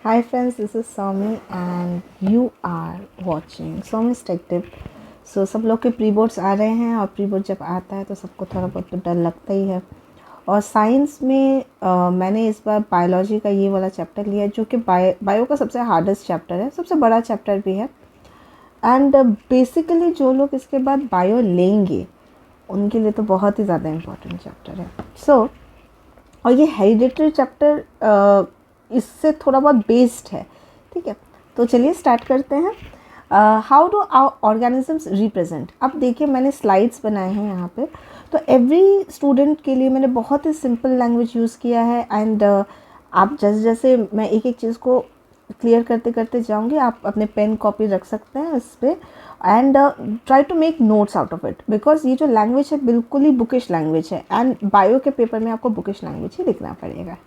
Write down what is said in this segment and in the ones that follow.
Hi friends, this is Soumi and you are watching Soumi's Tech Tip. सब लोग के pre boards आ रहे हैं और प्री बोर्ड जब आता है तो सबको थोड़ा बहुत तो डर लगता ही है। और साइंस में मैंने इस बार बायोलॉजी का ये वाला चैप्टर लिया है जो कि बायो का सबसे हार्डेस्ट चैप्टर है, सबसे बड़ा चैप्टर भी है। एंड बेसिकली जो लोग इसके बाद बायो लेंगे उनके लिए तो बहुत ही ज़्यादा इम्पोर्टेंट चैप्टर है। और ये हेरिडिटरी चैप्टर इससे थोड़ा बहुत बेस्ड है, ठीक है। तो चलिए स्टार्ट करते हैं। How do organisms represent. अब देखिए मैंने स्लाइड्स बनाए हैं यहाँ पे, तो एवरी स्टूडेंट के लिए मैंने बहुत ही सिंपल लैंग्वेज यूज़ किया है। एंड आप जैसे जैसे मैं एक एक चीज़ को क्लियर करते करते जाऊँगी, आप अपने पेन कॉपी रख सकते हैं इस पर and try to make notes out of it, because ये जो लैंग्वेज है बिल्कुल ही बुकिश लैंग्वेज है एंड बायो के पेपर में आपको बुकिश लैंग्वेज ही लिखना पड़ेगा,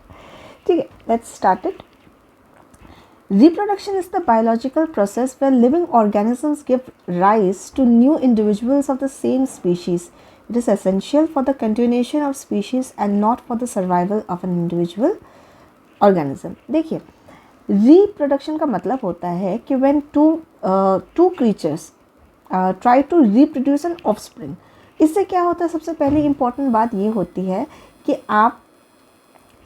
ठीक है। Let's start it. Reproduction is the biological process where living organisms give rise to new individuals of the same species. It is essential for the continuation of species and not for the survival of an individual organism. देखिए reproduction का मतलब होता है कि when two creatures try to reproduce an offspring. इससे क्या होता है, सबसे पहले इम्पॉर्टेंट बात ये होती है कि आप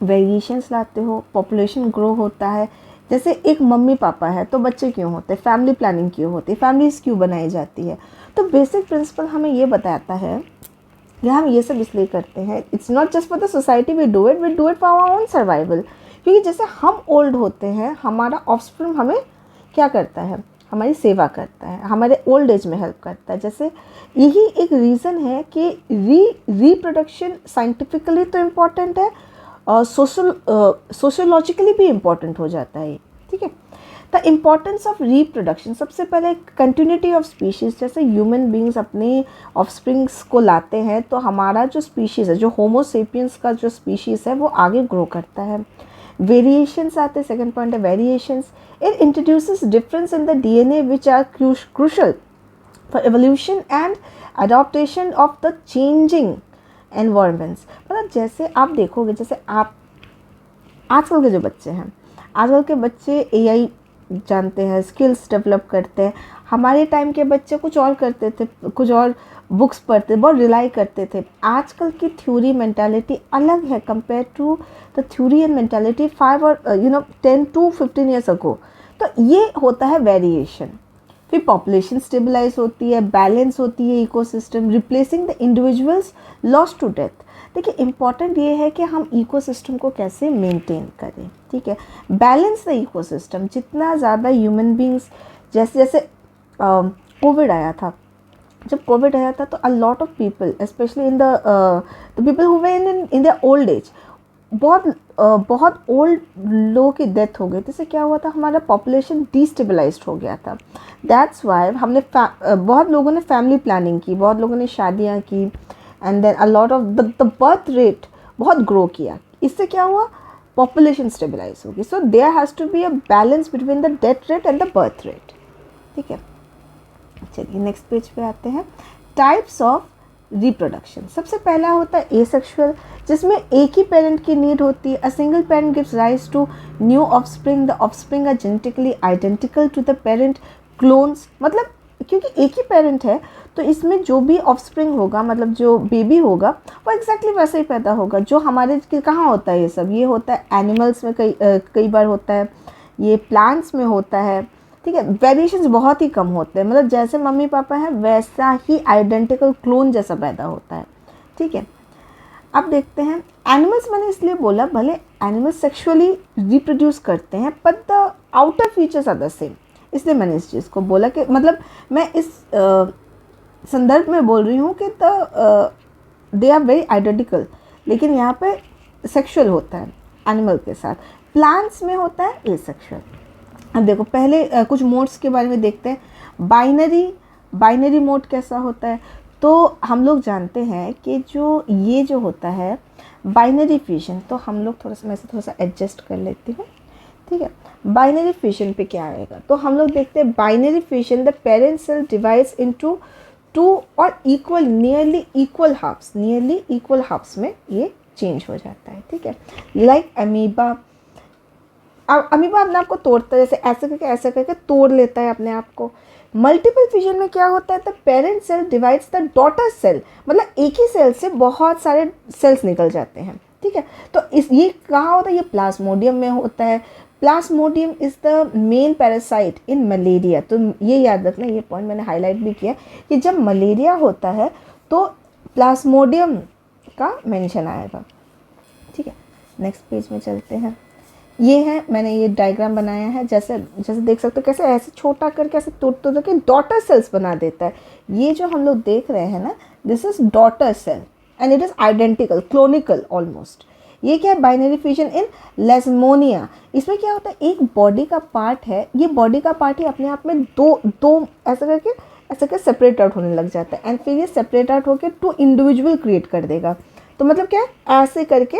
वेरिएशंस लाते हो, पॉपुलेशन ग्रो होता है। जैसे एक मम्मी पापा है तो बच्चे क्यों होते हैं, फैमिली प्लानिंग क्यों होती है, फैमिलीज क्यों बनाई जाती है। तो बेसिक प्रिंसिपल हमें ये बताता है कि हम ये सब इसलिए करते हैं, it's not just for the society, we do it for our own survival. क्योंकि जैसे हम ओल्ड होते हैं, हमारा ऑफस्प्रिंग हमें क्या करता है, हमारी सेवा करता है, हमारे ओल्ड एज में हेल्प करता है। जैसे यही एक रीज़न है कि रिप्रोडक्शन साइंटिफिकली तो इम्पॉर्टेंट है और सोशोलॉजिकली भी इम्पॉर्टेंट हो जाता है, ठीक है। द इम्पॉर्टेंस ऑफ रिप्रोडक्शन, सबसे पहले कंटिन्यूटी ऑफ स्पीशीज़। जैसे ह्यूमन बींग्स अपने ऑफस्प्रिंग्स को लाते हैं तो हमारा जो स्पीशीज़ है, जो होमो सेपियंस का जो स्पीशीज़ है वो आगे ग्रो करता है। वेरिएशंस आते हैं, सेकेंड पॉइंट है variations. It introduces difference in the DNA which are crucial for evolution and adaptation of the changing environments. मतलब जैसे आप देखोगे, जैसे आप आजकल के जो बच्चे हैं, आजकल के बच्चे एआई जानते हैं, स्किल्स डेवलप करते हैं। हमारे टाइम के बच्चे कुछ और करते थे, कुछ और बुक्स पढ़ते, बहुत रिलाई करते थे। आजकल की थ्योरी मेंटालिटी अलग है compare to the theory and mentality 5 और 10 to 15 ईयर्स अगो। तो ये होता है वेरिएशन। फिर पॉपुलेशन स्टेबलाइज होती है, बैलेंस होती है ecosystem, replacing the individuals lost to death. देखिए इम्पॉर्टेंट ये है कि हम इकोसिस्टम को कैसे मेंटेन करें, ठीक है। Balance the ecosystem. जितना ज़्यादा ह्यूमन बींग्स, जैसे जैसे कोविड आया था, जब कोविड आया था तो अ lot of people specially in the people who were in the old age, बहुत ओल्ड लोगों की डेथ हो गई। तो इससे क्या हुआ था, हमारा पॉपुलेशन डिस्टेबलाइज्ड हो गया था। दैट्स वाई हमने बहुत लोगों ने फैमिली प्लानिंग की, बहुत लोगों ने शादियाँ की and then a lot of the birth rate बहुत ग्रो किया। इससे क्या हुआ, पॉपुलेशन स्टेबलाइज होगी। So there has to be a balance between the death rate and the birth rate, ठीक है। चलिए नेक्स्ट पेज पे आते हैं। Types of reproduction. सबसे पहला होता है एसेक्सुअल, जिसमें एक ही पेरेंट की नीड होती है। A single parent gives rise to new offspring. The offspring are genetically identical to the parent. Clones, मतलब क्योंकि एक ही पेरेंट है तो इसमें जो भी ऑफस्प्रिंग होगा, मतलब जो बेबी होगा वो एग्जैक्टली वैसे ही पैदा होगा। जो हमारे कहाँ होता है ये सब, ये होता है एनिमल्स में, कई बार होता है, ये प्लांट्स में होता है, ठीक है। वेरिएशंस बहुत ही कम होते हैं, मतलब जैसे मम्मी पापा हैं वैसा ही आइडेंटिकल क्लोन जैसा पैदा होता है, ठीक है। अब देखते हैं एनिमल्स। मैंने इसलिए बोला भले एनिमल्स सेक्सुअली रिप्रोड्यूस करते हैं but the outer features are the same, इसलिए मैंने इस चीज़ को बोला कि मतलब मैं इस संदर्भ में बोल रही हूँ कि दे आर वेरी आइडेंटिकल, लेकिन यहाँ पे सेक्सुअल होता है एनिमल के साथ। प्लांट्स में होता है एसेक्सुअल। अब देखो पहले कुछ मोड्स के बारे में देखते हैं। बाइनरी मोड कैसा होता है, तो हम लोग जानते हैं कि जो होता है बाइनरी फिशन, तो हम लोग मैं इसे थोड़ा सा एडजस्ट कर लेती हूँ, ठीक है। बाइनरी फिशन पे क्या आएगा, तो हम लोग देखते हैं binary fission, the parent cell divides into 2 और नियरली इक्वल हाफ्स में ये चेंज हो जाता है, ठीक है। लाइक अमीबा, अमीबा अपने आप को तोड़ता है, जैसे ऐसे करके तोड़ लेता है अपने आप को। मल्टीपल फिजन में क्या होता है, the parent cell divides the daughter cell, मतलब एक ही सेल से बहुत सारे सेल्स निकल जाते हैं, ठीक है। तो ये कहाँ होता है, ये प्लाज्मोडियम में होता है। Plasmodium is the main parasite in malaria. तो ये याद रखना, ये पॉइंट मैंने हाईलाइट भी किया कि जब मलेरिया होता है तो प्लाज्मोडियम का मेंशन आएगा, ठीक है। नेक्स्ट पेज में चलते हैं। ये है, मैंने ये डायग्राम बनाया है, जैसे देख सकते हो कैसे ऐसे छोटा करके ऐसे तोड़ के डॉटर सेल्स बना देता है। ये जो हम लोग देख रहे हैं ना, this is daughter cell and it is identical, clonal almost. ये क्या है, बाइनरी फिजन इन लेस्मोनिया। इसमें क्या होता है, एक बॉडी का पार्ट है, ये बॉडी का पार्ट ही अपने आप में दो ऐसे करके सेपरेट आउट होने लग जाता है, एंड फिर ये सेपरेट आउट होकर 2 इंडिविजुअल क्रिएट कर देगा। तो मतलब क्या है, ऐसे करके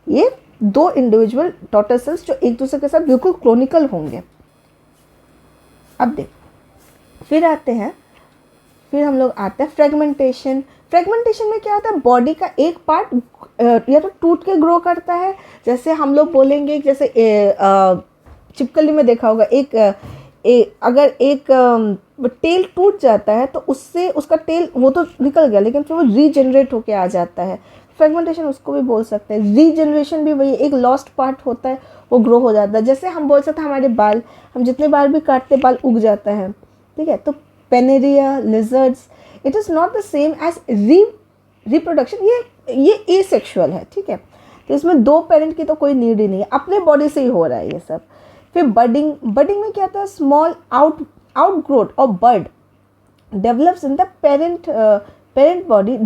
ये 2 इंडिविजुअल डॉटर सेल्स जो एक दूसरे के साथ बिल्कुल क्लोनिकल होंगे। अब देख, फिर हम लोग आते हैं फ्रेगमेंटेशन। फ्रेगमेंटेशन में क्या होता है, बॉडी का एक पार्ट या तो टूट के ग्रो करता है, जैसे हम लोग बोलेंगे, जैसे चिपकली में देखा होगा, अगर एक टेल टूट जाता है तो उससे उसका टेल वो तो निकल गया, लेकिन फिर वो रीजनरेट होके आ जाता है। फ्रेगमेंटेशन उसको भी बोल सकते हैं। रीजनरेशन भी वही, एक लॉस्ट पार्ट होता है, वो ग्रो हो जाता है। जैसे हम बोल सकते हैं हमारे बाल, हम जितने बार भी काटते बाल उग जाता है, ठीक है। तो planaria, lizards, it is not the same as reproduction. ये एसेक्सुअल है, ठीक है। तो इसमें 2 पेरेंट की तो कोई नीड ही नहीं है, अपने बॉडी से ही हो रहा है ये सब। फिर बडिंग में क्या होता है, स्मॉल आउटग्रोथ और bud develops in the parent body,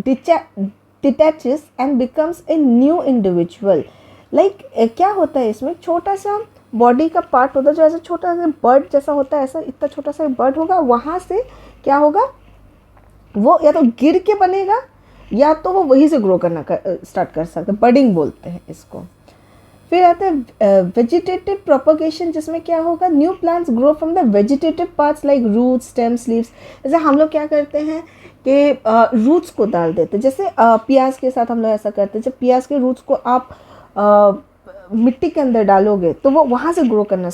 detaches and becomes a new individual. Like क्या होता है, इसमें छोटा सा बॉडी का पार्ट होता है जो ऐसा छोटा सा बर्ड जैसा होता है, ऐसा इतना छोटा सा बर्ड होगा, वहाँ से क्या होगा, वो या तो गिर के बनेगा या तो वो वहीं से ग्रो करना स्टार्ट कर सकते हैं, बडिंग बोलते हैं इसको। फिर आता है वेजिटेटिव प्रोपगेशन, जिसमें क्या होगा, new plants grow from the vegetative parts like roots, stems, leaves. जैसे हम लोग क्या करते हैं कि रूट्स को डाल देते हैं, जैसे प्याज के साथ हम लोग ऐसा करते हैं। जब प्याज के रूट्स को आप मिट्टी के अंदर डालोगे तो वो वहाँ से ग्रो करना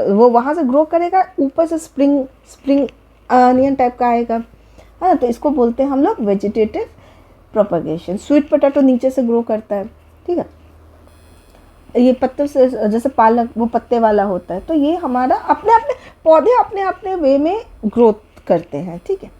वो वहाँ से ग्रो करेगा, ऊपर से स्प्रिंग अनियन टाइप का आएगा, है ना। तो इसको बोलते हैं हम लोग वेजिटेटिव प्रोपगेशन। स्वीट पोटैटो नीचे से ग्रो करता है, ठीक है। ये पत्ते से, जैसे पालक वो पत्ते वाला होता है, तो ये हमारा अपने पौधे अपने वे में ग्रोथ करते हैं, ठीक है।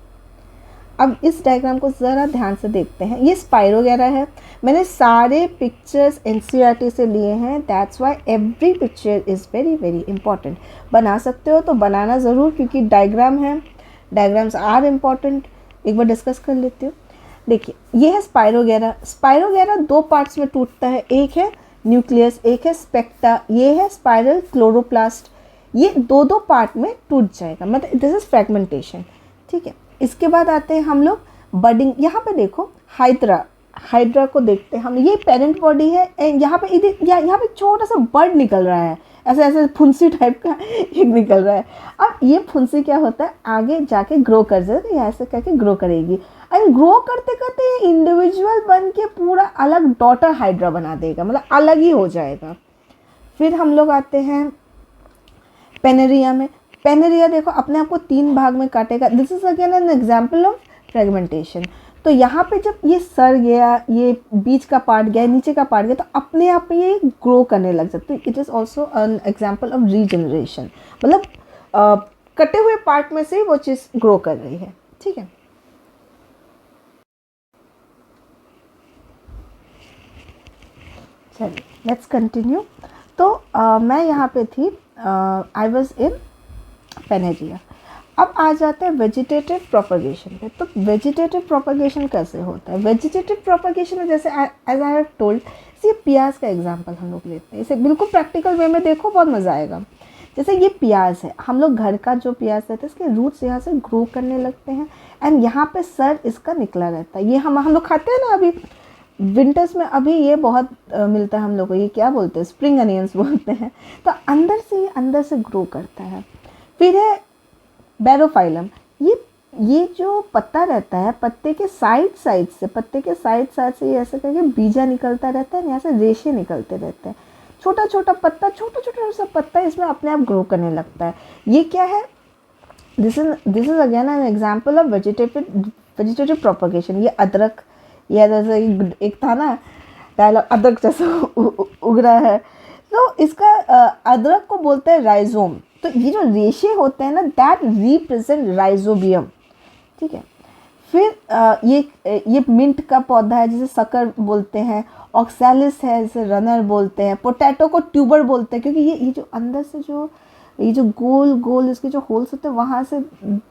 अब इस डायग्राम को ज़रा ध्यान से देखते हैं। ये स्पाइरोगेरा है, मैंने सारे पिक्चर्स एनसीईआरटी से लिए हैं, that's why every picture is very very important. बना सकते हो तो बनाना ज़रूर, क्योंकि डायग्राम है, डायग्राम्स आर इम्पॉर्टेंट। एक बार डिस्कस कर लेती हूँ। देखिए, ये है स्पाइरोगेरा। स्पाइरोगेरा 2 पार्ट्स में टूटता है, एक है न्यूक्लियस, एक है स्पेक्टा, ये है स्पाइरल क्लोरोप्लास्ट। ये 2 पार्ट में टूट जाएगा, मतलब दिस इज फ्रेगमेंटेशन, ठीक है। इसके बाद आते हैं हम लोग बडिंग। यहाँ पे देखो हाइड्रा को देखते हैं हम, ये पेरेंट बॉडी है, यहाँ पे छोटा सा बर्ड निकल रहा है, ऐसे फुंसी टाइप का एक निकल रहा है। अब ये फुंसी क्या होता है, आगे जाके ग्रो कर जाएगा, ऐसे करके ग्रो करेगी, एंड ग्रो करते करते इंडिविजुअल बन के पूरा अलग डॉटर हाइड्रा बना देगा, मतलब अलग ही हो जाएगा। फिर हम लोग आते हैं पेनेरिया में। पेनेरिया देखो अपने आप को 3 भाग में काटेगा। This is again an example of fragmentation. तो यहाँ पे जब ये सर गया, ये बीच का पार्ट गया, नीचे का पार्ट गया, तो अपने आप में ये ग्रो करने लग सकते हैं। It is also an example of regeneration, मतलब कटे हुए पार्ट में से वो चीज़ ग्रो कर रही है, ठीक है। चलिए लेट्स कंटिन्यू। तो मैं यहाँ पे थी, आई वॉज इन पेनेरिया। अब आ जाते हैं वेजिटेटिव प्रोपगेशन पे। तो वेजिटेटिव प्रोपगेशन कैसे होता है? वेजिटेटिव प्रोपगेशन में जैसे एज आई हैव टोल्ड, ये प्याज का एग्जांपल हम लोग लेते हैं, इसे बिल्कुल प्रैक्टिकल वे में देखो, बहुत मज़ा आएगा। जैसे ये प्याज है, हम लोग घर का जो प्याज रहता है इसके रूट्स यहाँ से ग्रो करने लगते हैं, एंड यहाँ पे सर इसका निकला रहता है। ये हम लोग खाते हैं ना, अभी विंटर्स में अभी ये बहुत मिलता है हम लोग को, ये क्या बोलते हैं, स्प्रिंग अनियंस बोलते हैं। तो अंदर से ग्रो करता है। फिर है बैरोफाइलम। ये जो पत्ता रहता है, पत्ते के साइड से ये ऐसे करके बीजा निकलता रहता है, यहाँ से रेशे निकलते रहते हैं, छोटा छोटा पत्ता, छोटा छोटा सा पत्ता इसमें अपने आप ग्रो करने लगता है। ये क्या है? This is again an example of vegetative propagation. ये अदरक, या जैसे एक था ना डायलॉग, अदरक जैसा उग रहा है, तो इसका अदरक को बोलते हैं राइजोम। तो ये जो रेशे होते हैं ना, दैट रिप्रेजेंट राइजोबियम, ठीक है। फिर ये मिंट का पौधा है जिसे सकर बोलते हैं, ऑक्सैलिस है जिसे रनर बोलते हैं, पोटैटो को ट्यूबर बोलते हैं, क्योंकि ये जो अंदर से जो ये जो गोल गोल इसके जो होल्स होते हैं, वहाँ से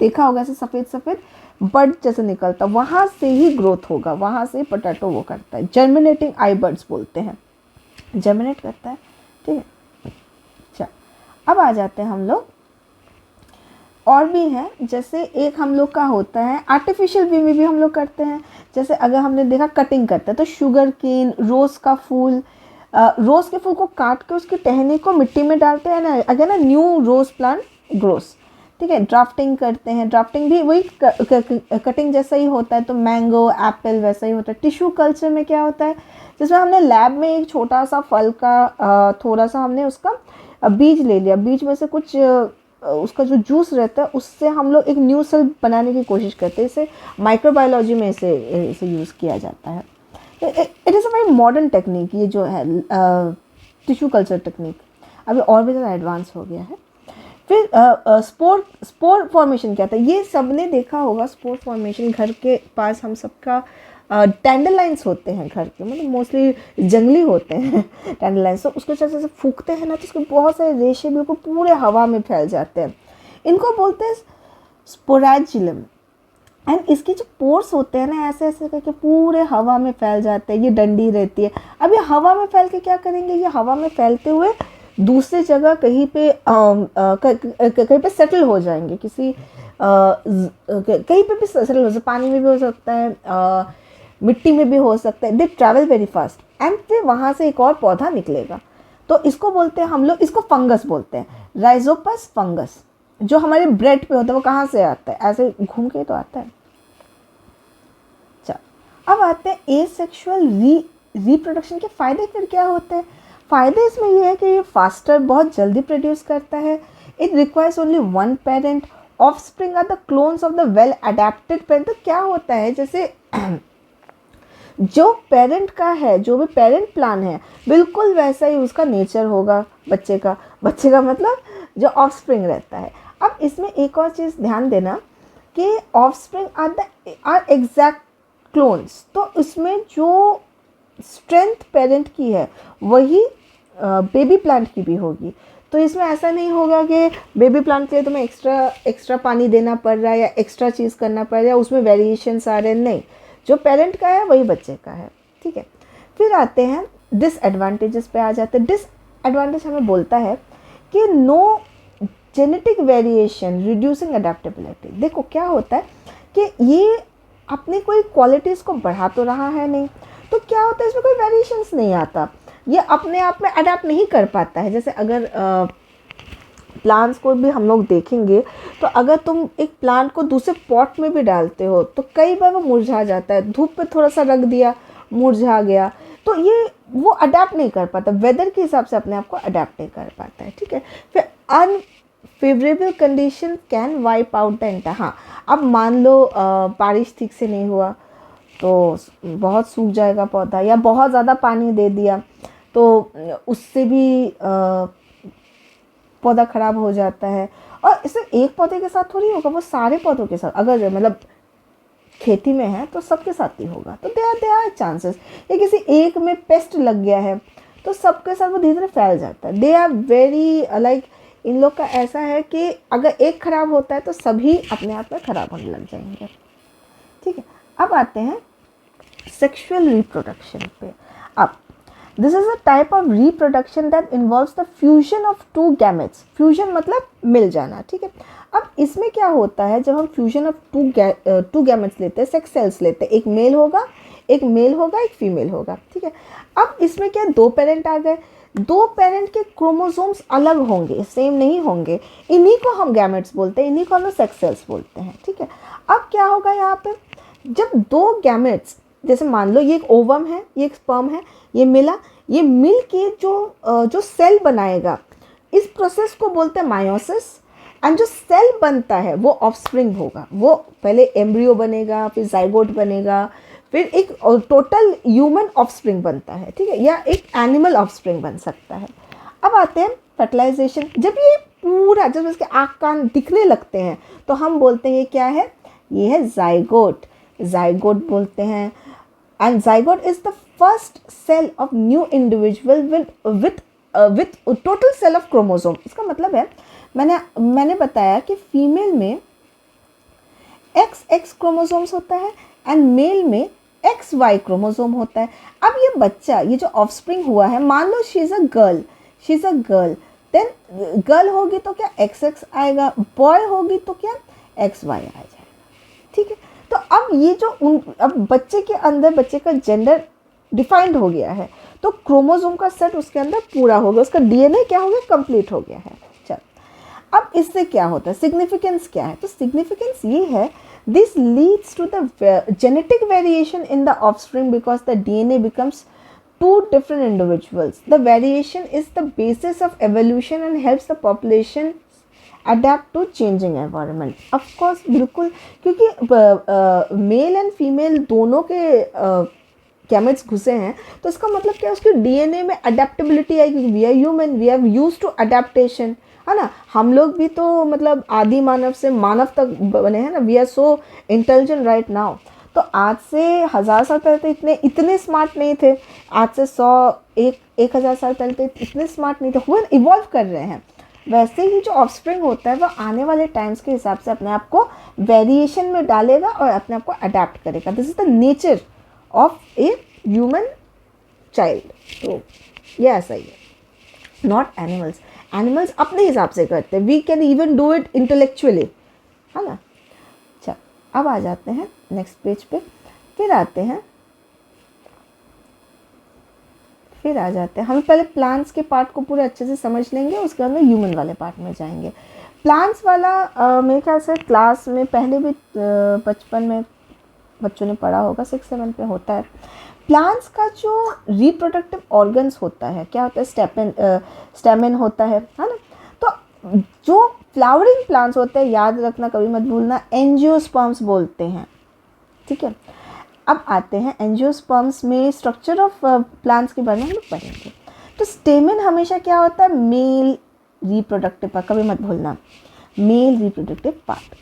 देखा होगा ऐसे सफ़ेद सफ़ेद बर्ड जैसे निकलता, वहाँ से ही ग्रोथ होगा, वहाँ से पोटैटो वो करता है। जर्मिनेटिंग आई बर्ड्स बोलते हैं, जर्मिनेट करता है, ठीक है। अच्छा, अब आ जाते हैं हम लोग, और भी है, जैसे एक हम लोग का होता है आर्टिफिशियल वे में भी हम लोग करते हैं। जैसे अगर हमने देखा कटिंग करते हैं, तो शुगर केन, रोज़ का फूल, रोज़ के फूल को काट के उसकी टहनी को मिट्टी में डालते हैं ना, अगर ना न्यू रोज़ प्लांट ग्रोस, ठीक है। ड्राफ्टिंग करते हैं, ड्राफ्टिंग भी वही कटिंग जैसा ही होता है, तो मैंगो, एप्पल वैसा ही होता है। टिश्यू कल्चर में क्या होता है, जिसमें हमने लैब में एक छोटा सा फल का थोड़ा सा हमने उसका बीज ले लिया, बीज में से कुछ उसका जो जूस रहता है उससे हम लोग एक न्यू सेल बनाने की कोशिश करते हैं। इसे माइक्रोबायोलॉजी में इसे यूज़ किया जाता है। It is a very modern technique, ये जो है टिश्यू कल्चर टेक्निक अभी और भी ज़्यादा एडवांस हो गया है। फिर स्पोर फॉर्मेशन क्या था, ये सबने देखा होगा। स्पोर फॉर्मेशन घर के पास हम सबका टेंडरलाइंस होते हैं घर के, मतलब मोस्टली जंगली होते हैं टेंडरलाइंस। तो उसको जैसे जैसे फूकते हैं ना, तो उसके बहुत सारे रेशे बिल्कुल पूरे हवा में फैल जाते हैं। इनको बोलते हैं स्पोरेजिलम। एंड इसके जो पोर्स होते हैं ना, ऐसे ऐसे करके पूरे हवा में फैल जाते हैं। ये डंडी रहती है। अब ये हवा में फैल के क्या करेंगे, ये हवा में फैलते हुए दूसरी जगह कहीं पे सेटल हो जाएंगे, कहीं पे भी सेटल हो सकता है, पानी में भी हो सकता है, मिट्टी में भी हो सकता है। दे ट्रैवल वेरी फास्ट, एंड फिर वहाँ से एक और पौधा निकलेगा। तो इसको बोलते हैं हम लोग, इसको फंगस बोलते हैं, राइजोपस फंगस। जो हमारे ब्रेड पे होता है वो कहाँ से आता है, ऐसे घूम के तो आता है। चल, अब आते हैं एसेक्सुअल रिप्रोडक्शन के फ़ायदे फिर क्या होते हैं। फ़ायदे इसमें ये है कि ये फास्टर, बहुत जल्दी प्रोड्यूस करता है। It requires only one parent. Offspring are the clones of the well adapted parent. तो क्या होता है, जैसे जो पेरेंट का है, जो भी पेरेंट प्लान है, बिल्कुल वैसा ही उसका नेचर होगा बच्चे का मतलब जो ऑफस्प्रिंग रहता है। अब इसमें एक और चीज़ ध्यान देना कि ऑफस्प्रिंग आर एग्जैक्ट क्लोन्स। तो इसमें जो स्ट्रेंथ पेरेंट की है वही बेबी प्लांट की भी होगी। तो इसमें ऐसा नहीं होगा कि बेबी प्लांट के लिए तुम्हें एक्स्ट्रा पानी देना पड़ रहा है या एक्स्ट्रा चीज़ करना पड़ रहा है, उसमें वेरिएशंस आ रहे हैं, नहीं। जो पेरेंट का है वही बच्चे का है, ठीक है। फिर आते हैं डिसएडवांटेजेस पे आ जाते हैं। डिसएडवांटेज हमें बोलता है कि no genetic variation reducing adaptability. देखो क्या होता है कि ये अपनी कोई क्वालिटीज़ को बढ़ा तो रहा है नहीं, तो क्या होता है इसमें कोई वेरिएशंस नहीं आता, ये अपने आप में अडेप्ट नहीं कर पाता है। जैसे अगर प्लांट्स को भी हम लोग देखेंगे, तो अगर तुम एक प्लांट को दूसरे पॉट में भी डालते हो तो कई बार वो मुरझा जाता है, धूप पे थोड़ा सा रख दिया मुरझा गया। तो ये वो अडेप्ट नहीं कर पाता, वेदर के हिसाब से अपने आप को अडेप्ट नहीं कर पाता है, ठीक है। फिर unfavourable condition can wipe out the entire. हाँ, अब मान लो बारिश ठीक से नहीं हुआ तो बहुत सूख जाएगा पौधा, या बहुत ज़्यादा पानी दे दिया तो उससे भी पौधा ख़राब हो जाता है। और इसे एक पौधे के साथ थोड़ी होगा, वो सारे पौधों के साथ, अगर मतलब खेती में है तो सबके साथ ही होगा। तो दे आर चांसेस, या किसी एक में पेस्ट लग गया है तो सबके साथ वो धीरे धीरे फैल जाता है। दे आर वेरी लाइक, इन लोग का ऐसा है कि अगर एक ख़राब होता है तो सभी अपने आप में ख़राब होने लग जाएंगे, ठीक है। अब आते हैं सेक्सुअल रिप्रोडक्शन पे। अब this is a type of reproduction that involves the fusion of two gametes. Fusion मतलब मिल जाना, ठीक है। अब इसमें क्या होता है, जब हम फ्यूजन ऑफ टू गैमेट्स लेते हैं, सेक्स सेल्स लेते हैं, एक मेल होगा एक फीमेल होगा, ठीक है। अब इसमें क्या, दो पेरेंट आ गए, दो पेरेंट के क्रोमोसोम्स अलग होंगे, सेम नहीं होंगे, इन्हीं को हम गैमेट्स बोलते हैं, इन्हीं को हम सेक्स सेल्स बोलते हैं, ठीक है। अब क्या होगा यहाँ पे, जब दो गैमेट्स, जैसे मान लो ये एक ओवम है, ये एक स्पर्म है, ये मिला, ये मिल के जो सेल बनाएगा, इस प्रोसेस को बोलते हैं मायोसिस। एंड जो सेल बनता है वो ऑफस्प्रिंग होगा। वो पहले एम्ब्रियो बनेगा, फिर जाइगोट बनेगा, फिर एक टोटल ह्यूमन ऑफस्प्रिंग बनता है, ठीक है, या एक एनिमल ऑफस्प्रिंग बन सकता है। अब आते हैं फर्टिलाइजेशन। जब ये पूरा, जब इसके आँख कान दिखने लगते हैं तो हम बोलते हैं ये क्या है, ये है जाइगोट। जाइगोट बोलते हैं। And zygote is the first cell of new individual with total cell of chromosome. इसका मतलब है, मैंने बताया कि फीमेल में XX क्रोमोसोम्स होता है एंड मेल में XY क्रोमोसोम होता है। अब ये बच्चा, ये जो ऑफस्प्रिंग हुआ है, मान लो she is a girl, then girl होगी तो क्या XX आएगा, बॉय होगी तो क्या XY आ जाएगा, ठीक है। तो अब ये जो अब बच्चे के अंदर बच्चे का जेंडर डिफाइंड हो गया है, तो क्रोमोसोम का सेट उसके अंदर पूरा हो गया, उसका DNA क्या हो गया, कंप्लीट हो गया है। चल, अब इससे क्या होता है, सिग्निफिकेंस क्या है, तो सिग्निफिकेंस ये है, this leads to the genetic variation in the offspring because the DNA becomes two different individuals. The variation is the basis of evolution and helps the population adapt to changing environment. Of course, बिल्कुल, क्योंकि male and female दोनों के gametes घुसे हैं, तो इसका मतलब क्या है, उसके डीएनए में अडेप्टेबिलिटी आएगी, क्योंकि we are human, we are used to adaptation, है ना। हम लोग भी तो मतलब आदि मानव से मानव तक बने हैं ना, we are so intelligent right now. तो आज से 1000 साल पहले तो इतने स्मार्ट नहीं थे, आज से 100-1000 साल पहले तो इतने स्मार्ट नहीं थे, हुए इवॉल्व कर रहे हैं। वैसे ही जो ऑफस्प्रिंग होता है वो आने वाले टाइम्स के हिसाब से अपने आप को वेरिएशन में डालेगा और अपने आप को अडेप्ट करेगा। This is the nature of a human child. तो ये ऐसा ही है, नॉट एनिमल्स। एनिमल्स अपने हिसाब से करते हैं, we can even do it intellectually, है ना। अच्छा, अब आ जाते हैं नेक्स्ट पेज पे, फिर आ जाते हैं हम पहले प्लांट्स के पार्ट को पूरे अच्छे से समझ लेंगे, उसके बाद में ह्यूमन वाले पार्ट में जाएंगे। प्लांट्स वाला मेरे ख्याल से क्लास में पहले भी बचपन में बच्चों ने पढ़ा होगा, 6-7 पे होता है। प्लांट्स का जो रिप्रोडक्टिव ऑर्गन्स होता है, क्या होता है, स्टेमेन होता है ना। तो जो फ्लावरिंग प्लांट्स होते हैं, याद रखना, कभी मत भूलना, एंजियोस्पर्म्स बोलते हैं, ठीक है। अब आते हैं एंजियोस्पर्म्स में स्ट्रक्चर ऑफ प्लांट्स के बारे में हम लोग पढ़ेंगे। तो स्टेमेन हमेशा क्या होता है, मेल रिप्रोडक्टिव पार्ट, कभी मत भूलना, मेल रिप्रोडक्टिव पार्ट,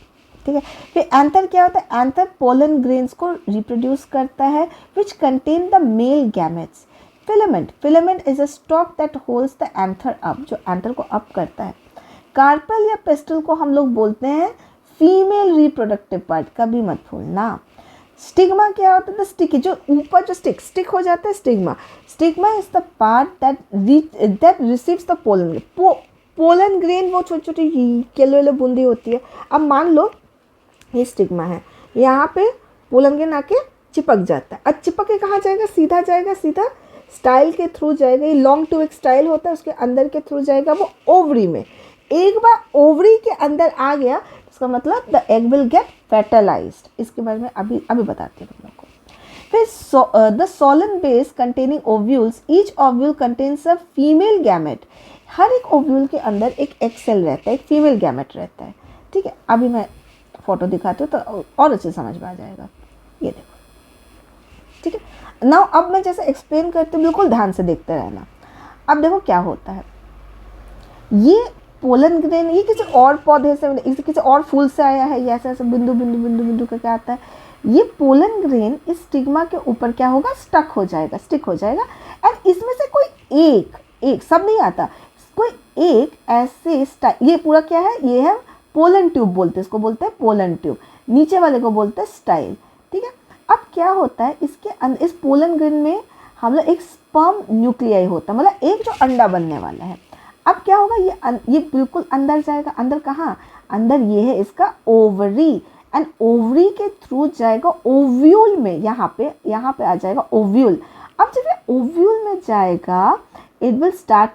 ठीक है। फिर एंथर क्या होता है, एंथर पोलन ग्रेन्स को रिप्रोड्यूस करता है which contain the male gametes. Filament is a stock that holds the anther up, जो एंथर को अप करता है। कार्पेल या पेस्टल को हम लोग बोलते हैं फीमेल रिप्रोडक्टिव पार्ट, कभी मत भूलना। स्टिग्मा क्या होता है, द स्टिक, जो ऊपर जो स्टिक हो जाता है, stigma is the part that receives the pollen grain, वो छोटी छोटी येलो बूंदी होती है। अब मान लो ये स्टिग्मा है, यहाँ पे पोलन ग्रेन आके चिपक जाता है। अब चिपक के कहाँ जाएगा, सीधा स्टाइल के थ्रू जाएगा, ये लॉन्ग टू एक स्टाइल होता है, उसके अंदर के थ्रू जाएगा वो ओवरी में। एक बार ओवरी के अंदर आ गया, इसका मतलब the egg will get fertilised. इसके बारे में अभी बताती हूँ तुम लोग को। फिर the swollen base containing ovules, each ovule contains a female gamete. हर एक ओव्यूल के अंदर एक एग सेल रहता है, एक फीमेल गैमेट रहता है, ठीक है। अभी मैं फोटो दिखाती हूँ तो और अच्छे समझ में आ जाएगा, ये देखो, ठीक है। नाउ अब मैं जैसे एक्सप्लेन करती हूँ, बिल्कुल ध्यान से देखते रहना। अब देखो क्या होता है, ये पोलन ग्रेन ये किसी और पौधे से, किसी और फूल से आया है, ये ऐसे बिंदु करके आता है। ये पोलन ग्रेन इस स्टिग्मा के ऊपर क्या होगा, स्टिक हो जाएगा। एंड इसमें से कोई एक सब नहीं आता, कोई एक ऐसे ये पूरा क्या है, ये है पोलन ट्यूब बोलते हैं, इसको बोलते हैं पोलन ट्यूब, नीचे वाले को बोलते हैं स्टाइल, ठीक है। अब क्या होता है, इस पोलन ग्रेन में हम लोग एक स्पर्म न्यूक्लियाई होता है, मतलब एक जो अंडा बनने वाला है। अब क्या होगा, ये बिल्कुल अंदर जाएगा, अंदर कहाँ, अंदर ये है इसका ओवरी, एंड ओवरी के थ्रू जाएगा ओव्यूल में, यहाँ पे आ जाएगा ओव्यूल। अब जब ये ओव्यूल में जाएगा, it will start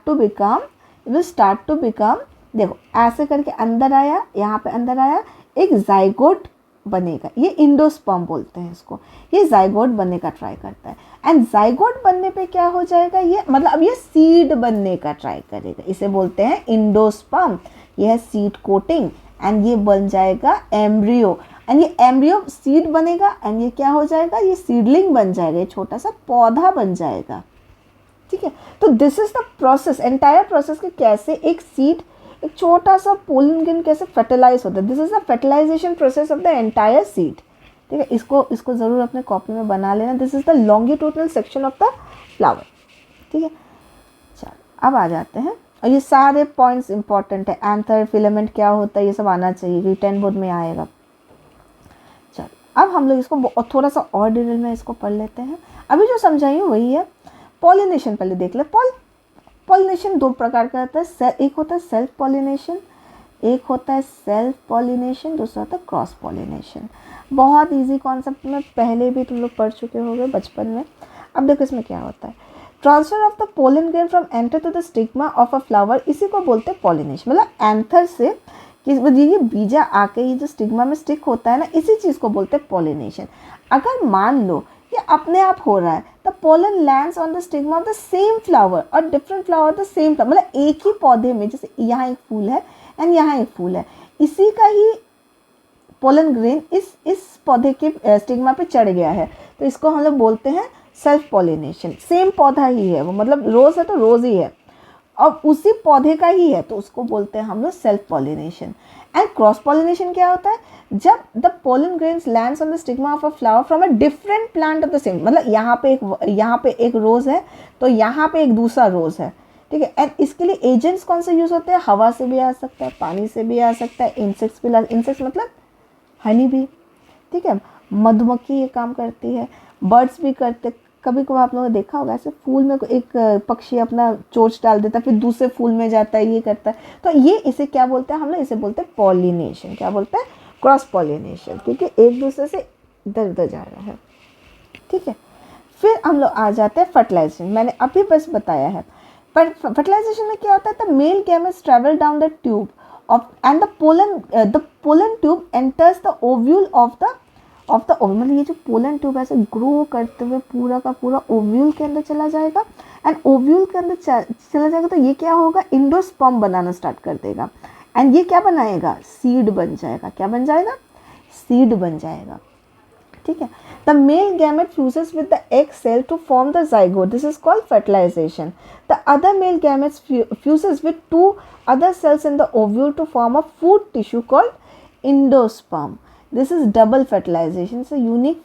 to become, देखो ऐसे करके अंदर आया, यहाँ पे अंदर आया, एक जाइगोट बनेगा, ये इंडोस्पर्म बोलते हैं इसको, ये जाइगोट बनने का ट्राई करता है। एंड जाइगोट बनने पे क्या हो जाएगा, ये मतलब अब ये सीड बनने का ट्राई करेगा, इसे बोलते हैं इंडोस्पर्म। ये है सीड कोटिंग एंड ये बन जाएगा एम्ब्रियो, एंड ये एम्ब्रियो सीड बनेगा एंड ये क्या हो जाएगा, ये सीडलिंग बन जाएगा, ये छोटा सा पौधा बन जाएगा। ठीक है, तो this is the process, entire process के कैसे एक सीड, एक छोटा सा पोलन ग्रेन कैसे फर्टिलाइज होता है। This is the fertilisation process of the entire seed. ठीक है, इसको ज़रूर अपने कॉपी में बना लेना। This is the longitudinal section of the flower. ठीक है, चलो अब आ जाते हैं, और ये सारे पॉइंट्स इंपॉर्टेंट है। एंथर, फिलामेंट क्या होता है, ये सब आना चाहिए, रिटर्न बोर्ड में आएगा। चलो अब हम लोग इसको थोड़ा सा और डिटेल में इसको पढ़ लेते हैं। अभी जो समझाई हूँ वही है। पॉलिनेशन पहले देख ले। पॉलिनेशन दो प्रकार का होता है, एक होता है सेल्फ पॉलिनेशन, एक होता है सेल्फ पॉलिनेशन, दूसरा होता है क्रॉस पॉलिनेशन। बहुत इजी कॉन्सेप्ट में पहले भी तुम लोग पढ़ चुके होंगे बचपन में। अब देखो इसमें क्या होता है, transfer of the pollen grain from anther to the stigma of a flower, इसी को बोलते हैं पॉलिनेशन। मतलब एंथर से ये बीजा आके ये जो स्टिग्मा में स्टिक होता है ना, इसी चीज़ को बोलते हैं पॉलिनेशन। अगर मान लो ये अपने आप हो रहा है, the pollen lands on the stigma of the same flower और different flower the same flower, मतलब एक ही पौधे में, जैसे यहाँ एक फूल है एंड यहाँ एक फूल है, इसी का ही पोलन ग्रेन इस पौधे के स्टिग्मा पे चढ़ गया है, तो इसको हम लोग बोलते हैं सेल्फ पॉलिनेशन। सेम पौधा ही है वो, मतलब रोज है तो रोज ही है और उसी पौधे का ही है, तो उसको बोलते हैं हम लोग self pollination. And cross pollination क्या होता है, जब the pollen grains lands on the stigma of a flower from a different plant of the same, मतलब यहाँ पे एक रोज है तो यहाँ पे एक दूसरा रोज है। ठीक है, एंड इसके लिए एजेंट्स कौन से यूज होते हैं, हवा से भी आ सकता है, पानी से भी आ सकता है, इंसेक्ट्स भी, इंसेक्ट्स मतलब हनी भी। ठीक है, मधुमक्खी ये काम करती है, बर्ड्स भी करते। कभी कभी आप लोगों ने देखा होगा ऐसे फूल में एक पक्षी अपना चोंच डाल देता है, फिर दूसरे फूल में जाता है, ये करता है, तो ये इसे क्या बोलते हैं हम लोग, इसे बोलते हैं पॉलिनेशन। क्या बोलते हैं, क्रॉस पॉलिनेशन, क्योंकि एक दूसरे से इधर उधर जा रहा है। ठीक है, फिर हम लोग आ जाते हैं फर्टिलाइजेशन। मैंने अभी बस बताया है, पर फर्टिलाइजेशन में क्या होता है, the male gametes travel down the tube of and the pollen tube enters the ovule of the ovule, मतलब ये जो पोलन ट्यूब ऐसे ग्रो करते हुए पूरा का पूरा ओव्यूल के अंदर चला जाएगा, एंड ओव्यूल के अंदर चला जाएगा तो ये क्या होगा, इंडोस्पर्म बनाना स्टार्ट कर देगा, एंड ये क्या बनाएगा, सीड बन जाएगा। क्या बन जाएगा, सीड बन जाएगा। ठीक है, the male gamete fuses with the egg cell to form the zygote, this is called fertilisation. The other male gametes fuses with two other cells in the ovule to form a food tissue called endosperm. This is double fertilization. It's a unique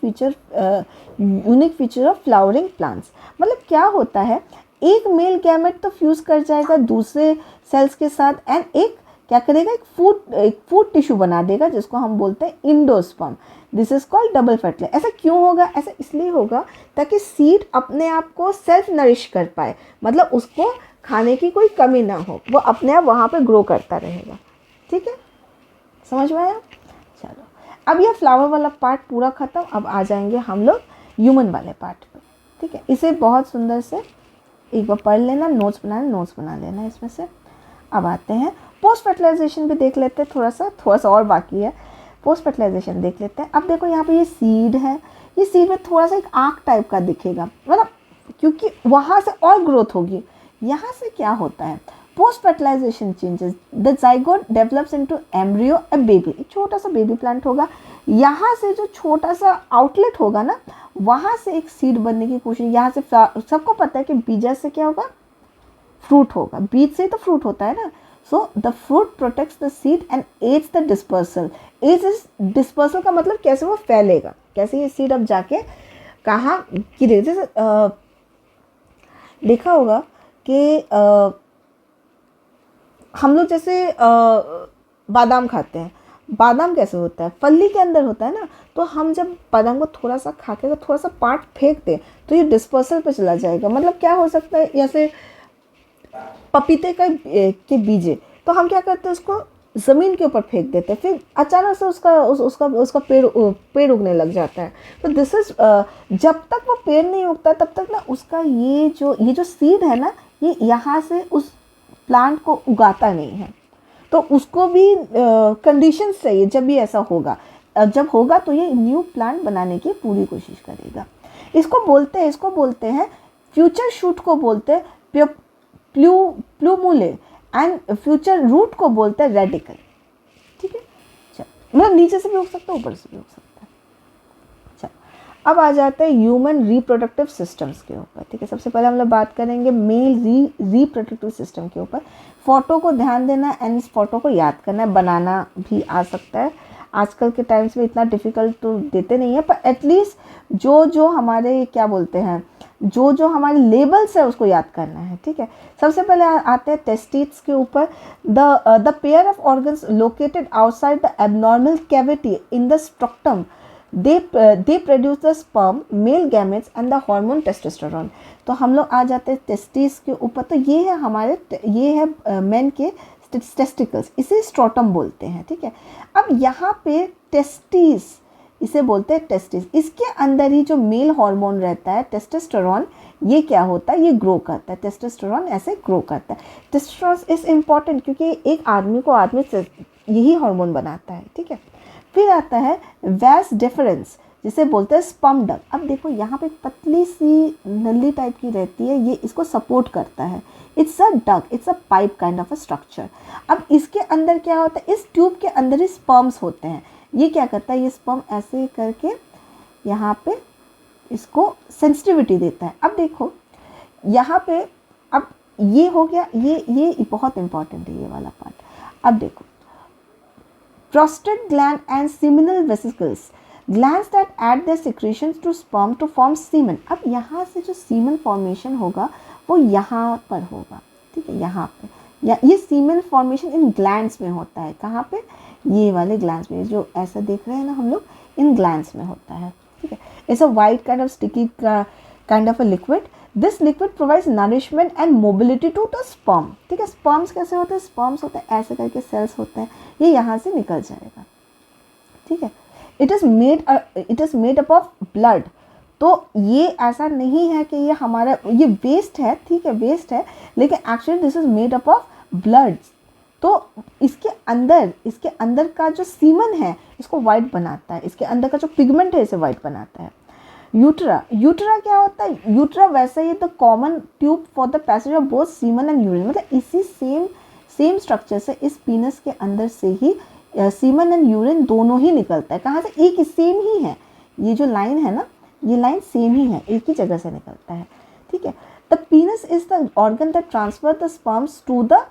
feature of flowering plants. मतलब क्या होता है, एक male gamete तो fuse कर जाएगा दूसरे sales के साथ एंड एक क्या करेगा, एक फूड टिश्यू बना देगा जिसको हम बोलते हैं endosperm. This is called double fertilisation. ऐसा क्यों होगा, ऐसा इसलिए होगा ताकि सीड अपने आप को सेल्फ नरिश कर पाए, मतलब उसको खाने की कोई कमी ना हो, वो अपने आप वहाँ पे ग्रो करता रहेगा। ठीक है, समझ में आया। चलो अब ये फ्लावर वाला पार्ट पूरा ख़त्म। अब आ जाएंगे हम लोग ह्यूमन वाले पार्ट पे। ठीक है, इसे बहुत सुंदर से एक बार पढ़ लेना, नोट्स बना लेना इसमें से। अब आते हैं पोस्ट फर्टिलाइजेशन भी देख लेते हैं, थोड़ा सा और बाकी है। पोस्ट फर्टिलाइजेशन देख लेते हैं। अब देखो यहाँ पे ये सीड है, ये सीड में थोड़ा सा एक आँख टाइप का दिखेगा, मतलब क्योंकि वहाँ से और ग्रोथ होगी। यहाँ से क्या होता है, post fertilisation changes, the zygote develops into embryo a baby, एक छोटा सा बेबी प्लांट होगा। यहाँ से जो छोटा सा आउटलेट होगा ना, वहाँ से एक सीड बनने की कोशिश। यहाँ से सबको पता है कि बीजा से क्या होगा, फ्रूट होगा, बीज से ही तो फ्रूट होता है ना। So the fruit protects the seed and aids the dispersal. Aids dispersal का मतलब कैसे वो फैलेगा, कैसे ये सीड अब जाके कहाँ की, जैसे देखा होगा कि हम लोग जैसे बादाम खाते हैं, बादाम कैसे होता है, फली के अंदर होता है ना, तो हम जब बादाम को थोड़ा सा खा के थोड़ा सा पार्ट फेंक दें तो ये डिस्पर्सल पे चला जाएगा। मतलब क्या हो सकता है, जैसे पपीते के बीजे, तो हम क्या करते हैं, उसको ज़मीन के ऊपर फेंक देते हैं, फिर अचानक से उसका पेड़ उगने लग जाता है। तो दिस इज जब तक वो पेड़ नहीं उगता तब तक ना उसका ये जो सीड है ना, ये यहाँ से उस प्लांट को उगाता नहीं है। तो उसको भी कंडीशंस चाहिए जब भी ऐसा होगा। जब होगा तो ये न्यू प्लांट बनाने की पूरी कोशिश करेगा। इसको बोलते हैं फ्यूचर शूट को बोलते हैं प्लूमुले एंड फ्यूचर रूट को बोलते हैं रेडिकल। ठीक है, चलो मतलब नीचे से भी उग सकता है, ऊपर से भी उग सकता है। चलो अब आ जाते हैं ह्यूमन रिप्रोडक्टिव सिस्टम्स के ऊपर। ठीक है, सबसे पहले हम लोग बात करेंगे मेल रिप्रोडक्टिव सिस्टम के ऊपर। फोटो को ध्यान देना एंड इस फोटो को याद करना है, बनाना भी आ सकता है। आजकल के टाइम्स में इतना डिफ़िकल्ट तो देते नहीं है, पर एटलीस्ट जो हमारे क्या बोलते हैं, जो हमारे लेबल्स है उसको याद करना है। ठीक है, सबसे पहले आते हैं टेस्टिस के ऊपर। The pair of organs located outside the abnormal cavity in the scrotum, they produce the sperm, male gametes and the hormone testosterone। तो हम लोग आ जाते हैं टेस्टिस के ऊपर। तो ये है हमारे, ये है मेन के टेस्टिकल्स, इसे स्ट्रोटम बोलते हैं। ठीक है, अब यहाँ पे टेस्टिस, इसे बोलते हैं टेस्टिस। इसके अंदर ही जो मेल हार्मोन रहता है टेस्टोस्टेरोन, ये क्या होता है, ये ग्रो करता है। टेस्टोस्टेरोन ऐसे ग्रो करता है। टेस्टोस्टेरोन इज इम्पॉर्टेंट क्योंकि एक आदमी को आदमी यही हार्मोन बनाता है। ठीक है, फिर आता है वैस डिफरेंस, जिसे बोलते हैं स्पर्म डक्ट। अब देखो यहाँ पे पतली सी नली टाइप की रहती है, ये इसको सपोर्ट करता है। It's a duct, it's a pipe kind of a structure. अब इसके अंदर क्या होता है, इस ट्यूब के अंदर ही स्पर्म्स होते हैं। ये क्या करता है, ये स्पर्म ऐसे करके यहाँ पे इसको सेंसिटिविटी देता है। अब देखो यहाँ पे, अब ये हो गया, ये बहुत इंपॉर्टेंट है ये वाला पार्ट। अब देखो prostate gland and seminal vesicles, glands that add their secretions to sperm to form semen। अब यहाँ से जो semen formation होगा वो यहाँ पर होगा। ठीक है, यहाँ पे ये semen formation इन glands में होता है। कहाँ पे, ये वाले glands में, जो ऐसा देख रहे हैं ना हम लोग, इन glands में होता है। ठीक है, it's a white kind of sticky kind of a liquid। This liquid provides nourishment and mobility to the sperm। ठीक है, sperms कैसे होते हैं, sperms होते हैं ऐसे करके cells होते हैं, ये यहाँ से निकल जाएगा। ठीक है, it is made up of blood। तो ये ऐसा नहीं है कि ये हमारा, ये वेस्ट है। ठीक है, वेस्ट है, लेकिन actually this is made up of blood. तो इसके अंदर का जो सीमन है इसको वाइट बनाता है, इसके अंदर का जो पिगमेंट है इसे वाइट बनाता है। यूट्रा क्या होता है, यूट्रा वैसे ही the common tube for the passage of both semen and urine. मतलब इसी सेम स्ट्रक्चर से इस पीनस के अंदर से ही सीमन एंड यूरिन दोनों ही निकलता है। कहाँ से, एक ही सेम ही है, ये जो लाइन है ना, ये लाइन सेम ही है, एक ही जगह से निकलता है। ठीक है, the penis is the organ that transfer the sperms to the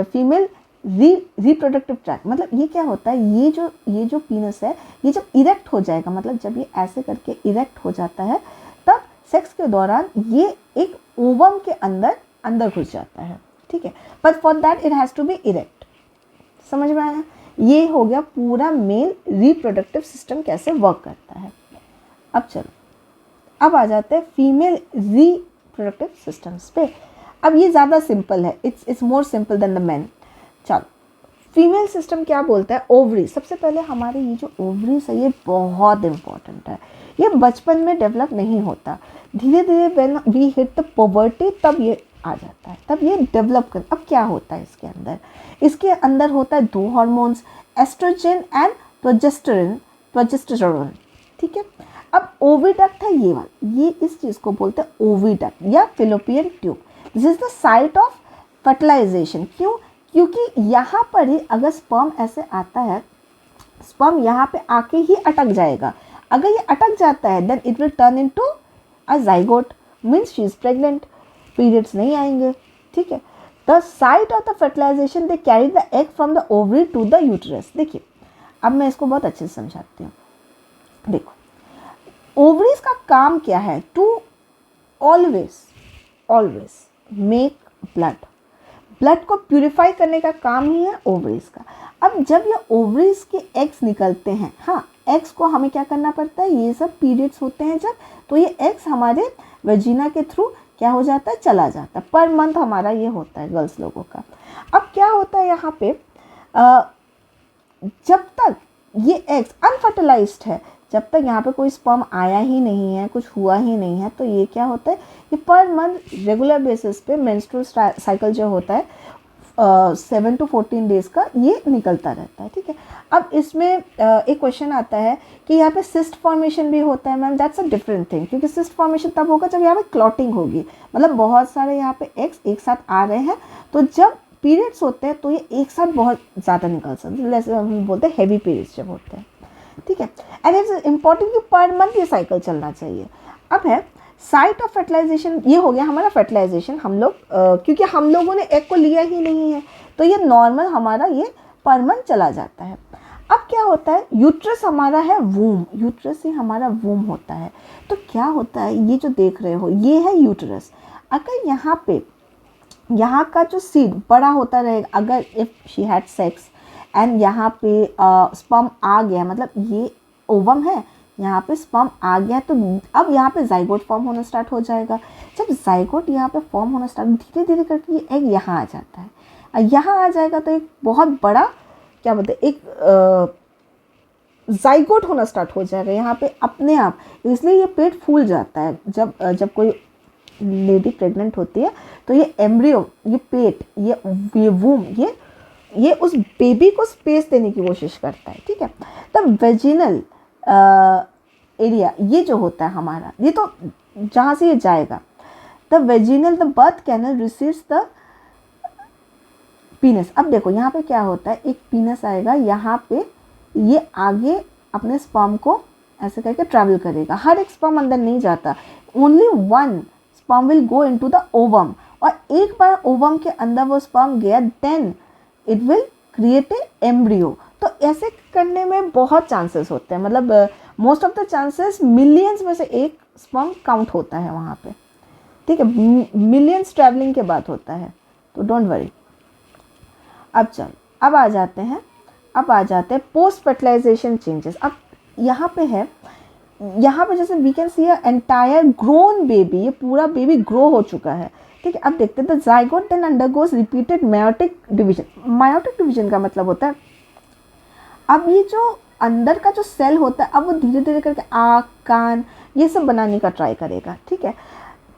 female reproductive tract. मतलब ये क्या होता है, ये जो पीनस है, ये जब इरेक्ट हो जाएगा, मतलब जब ये ऐसे करके इरेक्ट हो जाता है, तब सेक्स के दौरान ये एक ओवम के अंदर घुस जाता है। ठीक है, but for that it has to be erect. समझ में आया, ये हो गया पूरा मेल रिप्रोडक्टिव सिस्टम कैसे वर्क करता है। अब चलो, अब आ जाते हैं फीमेल रिप्रोडक्टिव सिस्टम्स पे। अब ये ज़्यादा सिंपल है, it's more simple than the man. चलो, फीमेल सिस्टम क्या बोलता है, ओवरी। सबसे पहले हमारे ये जो ओवरीज है ये बहुत इंपॉर्टेंट है। ये बचपन में डेवलप नहीं होता, धीरे धीरे when we hit the puberty तब ये आ जाता है, तब ये डेवलप कर। अब क्या होता है इसके अंदर होता है दो हार्मोन्स, एस्ट्रोजन एंड प्रोजेस्टेरोन। ठीक है, अब ओविडक्ट है ये वाला, ये इस चीज़ को बोलते हैं ओविडक्ट या fallopian tube. This is the site of fertilisation. क्यों, क्योंकि यहाँ पर ही अगर स्पर्म ऐसे आता है, स्पर्म यहाँ पे आके ही अटक जाएगा। अगर ये अटक जाता है then it will turn into a zygote, means she is pregnant, periods नहीं आएंगे। ठीक है, the site of the fertilisation they carry the egg from the ovary to the uterus. देखिए, अब मैं इसको बहुत अच्छे से समझाती हूँ। देखो, ओवरीज का काम क्या है, टू ऑलवेज मेक ब्लड को प्यूरिफाई करने का काम ही है ओवरीज का। अब जब ये ओवरीज के एग्स निकलते हैं, हाँ, एग्स को हमें क्या करना पड़ता है, ये सब पीरियड्स होते हैं जब, तो ये एग्स हमारे वजीना के थ्रू क्या हो जाता है, चला जाता है। पर मंथ हमारा ये होता है गर्ल्स लोगों का। अब क्या होता है यहाँ पे, जब तक ये एग्स अनफर्टिलाइज्ड है, जब तक यहाँ पे कोई स्पर्म आया ही नहीं है, कुछ हुआ ही नहीं है, तो ये क्या होता है, ये पर मंथ रेगुलर बेसिस पे मेंस्ट्रुअल साइकिल जो होता है 7 to 14 डेज़ का ये निकलता रहता है, ठीक है। अब इसमें एक क्वेश्चन आता है कि यहाँ पे सिस्ट फॉर्मेशन भी होता है। Ma'am that's a different thing, क्योंकि सिस्ट फॉर्मेशन तब होगा जब यहाँ पे क्लॉटिंग होगी, मतलब बहुत सारे यहाँ पे एग्स एक साथ आ रहे हैं, तो जब पीरियड्स होते हैं तो ये एक साथ बहुत ज़्यादा निकल सकते हैं, जैसे हम बोलते हैं हैवी पीरियड्स जब होते हैं, ठीक है। एंड इट्स इम्पॉर्टेंट कि पर मंथ ये साइकिल चलना चाहिए। अब है साइट ऑफ फर्टिलाइजेशन, ये हो गया हमारा फर्टिलाइजेशन। हम लोग क्योंकि हम लोगों ने एग को लिया ही नहीं है, तो ये नॉर्मल हमारा ये पर मंथ चला जाता है। अब क्या होता है, यूट्रस हमारा है वूम, यूट्रस ही हमारा वूम होता है। तो क्या होता है, ये जो देख रहे हो ये है यूट्रस। अगर यहाँ पे यहाँ का जो सीड बड़ा होता रहेगा, अगर if she had sex and यहाँ पे स्पर्म आ गया, मतलब ये ओवम है, यहाँ पे स्पर्म आ गया, तो अब यहाँ पे जाइगोट फॉर्म होना स्टार्ट हो जाएगा। जब जाइगोट यहाँ पे फॉर्म होना स्टार्ट, धीरे धीरे करके ये एग यहाँ आ जाता है। यहाँ आ जाएगा तो एक बहुत बड़ा क्या बोलते हैं, एक जाइगोट होना स्टार्ट हो जाएगा यहाँ पे अपने आप। इसलिए ये पेट फूल जाता है जब कोई लेडी प्रेग्नेंट होती है, तो ये एम्ब्रियो, ये पेट, ये वूम, ये उस बेबी को स्पेस देने की कोशिश करता है, ठीक है। तब वेजिनल एरिया ये जो होता है हमारा, ये तो जहाँ से ये जाएगा, the vaginal the birth canal receives the penis. अब देखो यहाँ पे क्या होता है, एक पीनस आएगा यहाँ पे, ये आगे अपने स्पर्म को ऐसे करके ट्रैवल करेगा। हर एक स्पर्म अंदर नहीं जाता, only one sperm will go into the ovum, और एक बार ओवम के अंदर वो स्पर्म गया, then it will create a embryo. तो ऐसे करने में बहुत चांसेस होते हैं, मतलब most of the chances millions में से एक स्पर्म काउंट होता है वहाँ पे, ठीक है। मिलियंस ट्रैवलिंग के बाद होता है, तो डोंट वरी। अब चल, अब आ जाते हैं पोस्ट फर्टिलाइजेशन चेंजेस। अब यहाँ पे है, यहाँ पे जैसे we can see entire grown baby, ये पूरा बेबी ग्रो हो चुका है, ठीक है। अब देखते हैं, the zygote then undergoes repeated meiotic division. Meiotic division का मतलब होता है, अब ये जो अंदर का जो सेल होता है, अब वो धीरे धीरे करके आँख, कान, ये सब बनाने का ट्राई करेगा, ठीक है,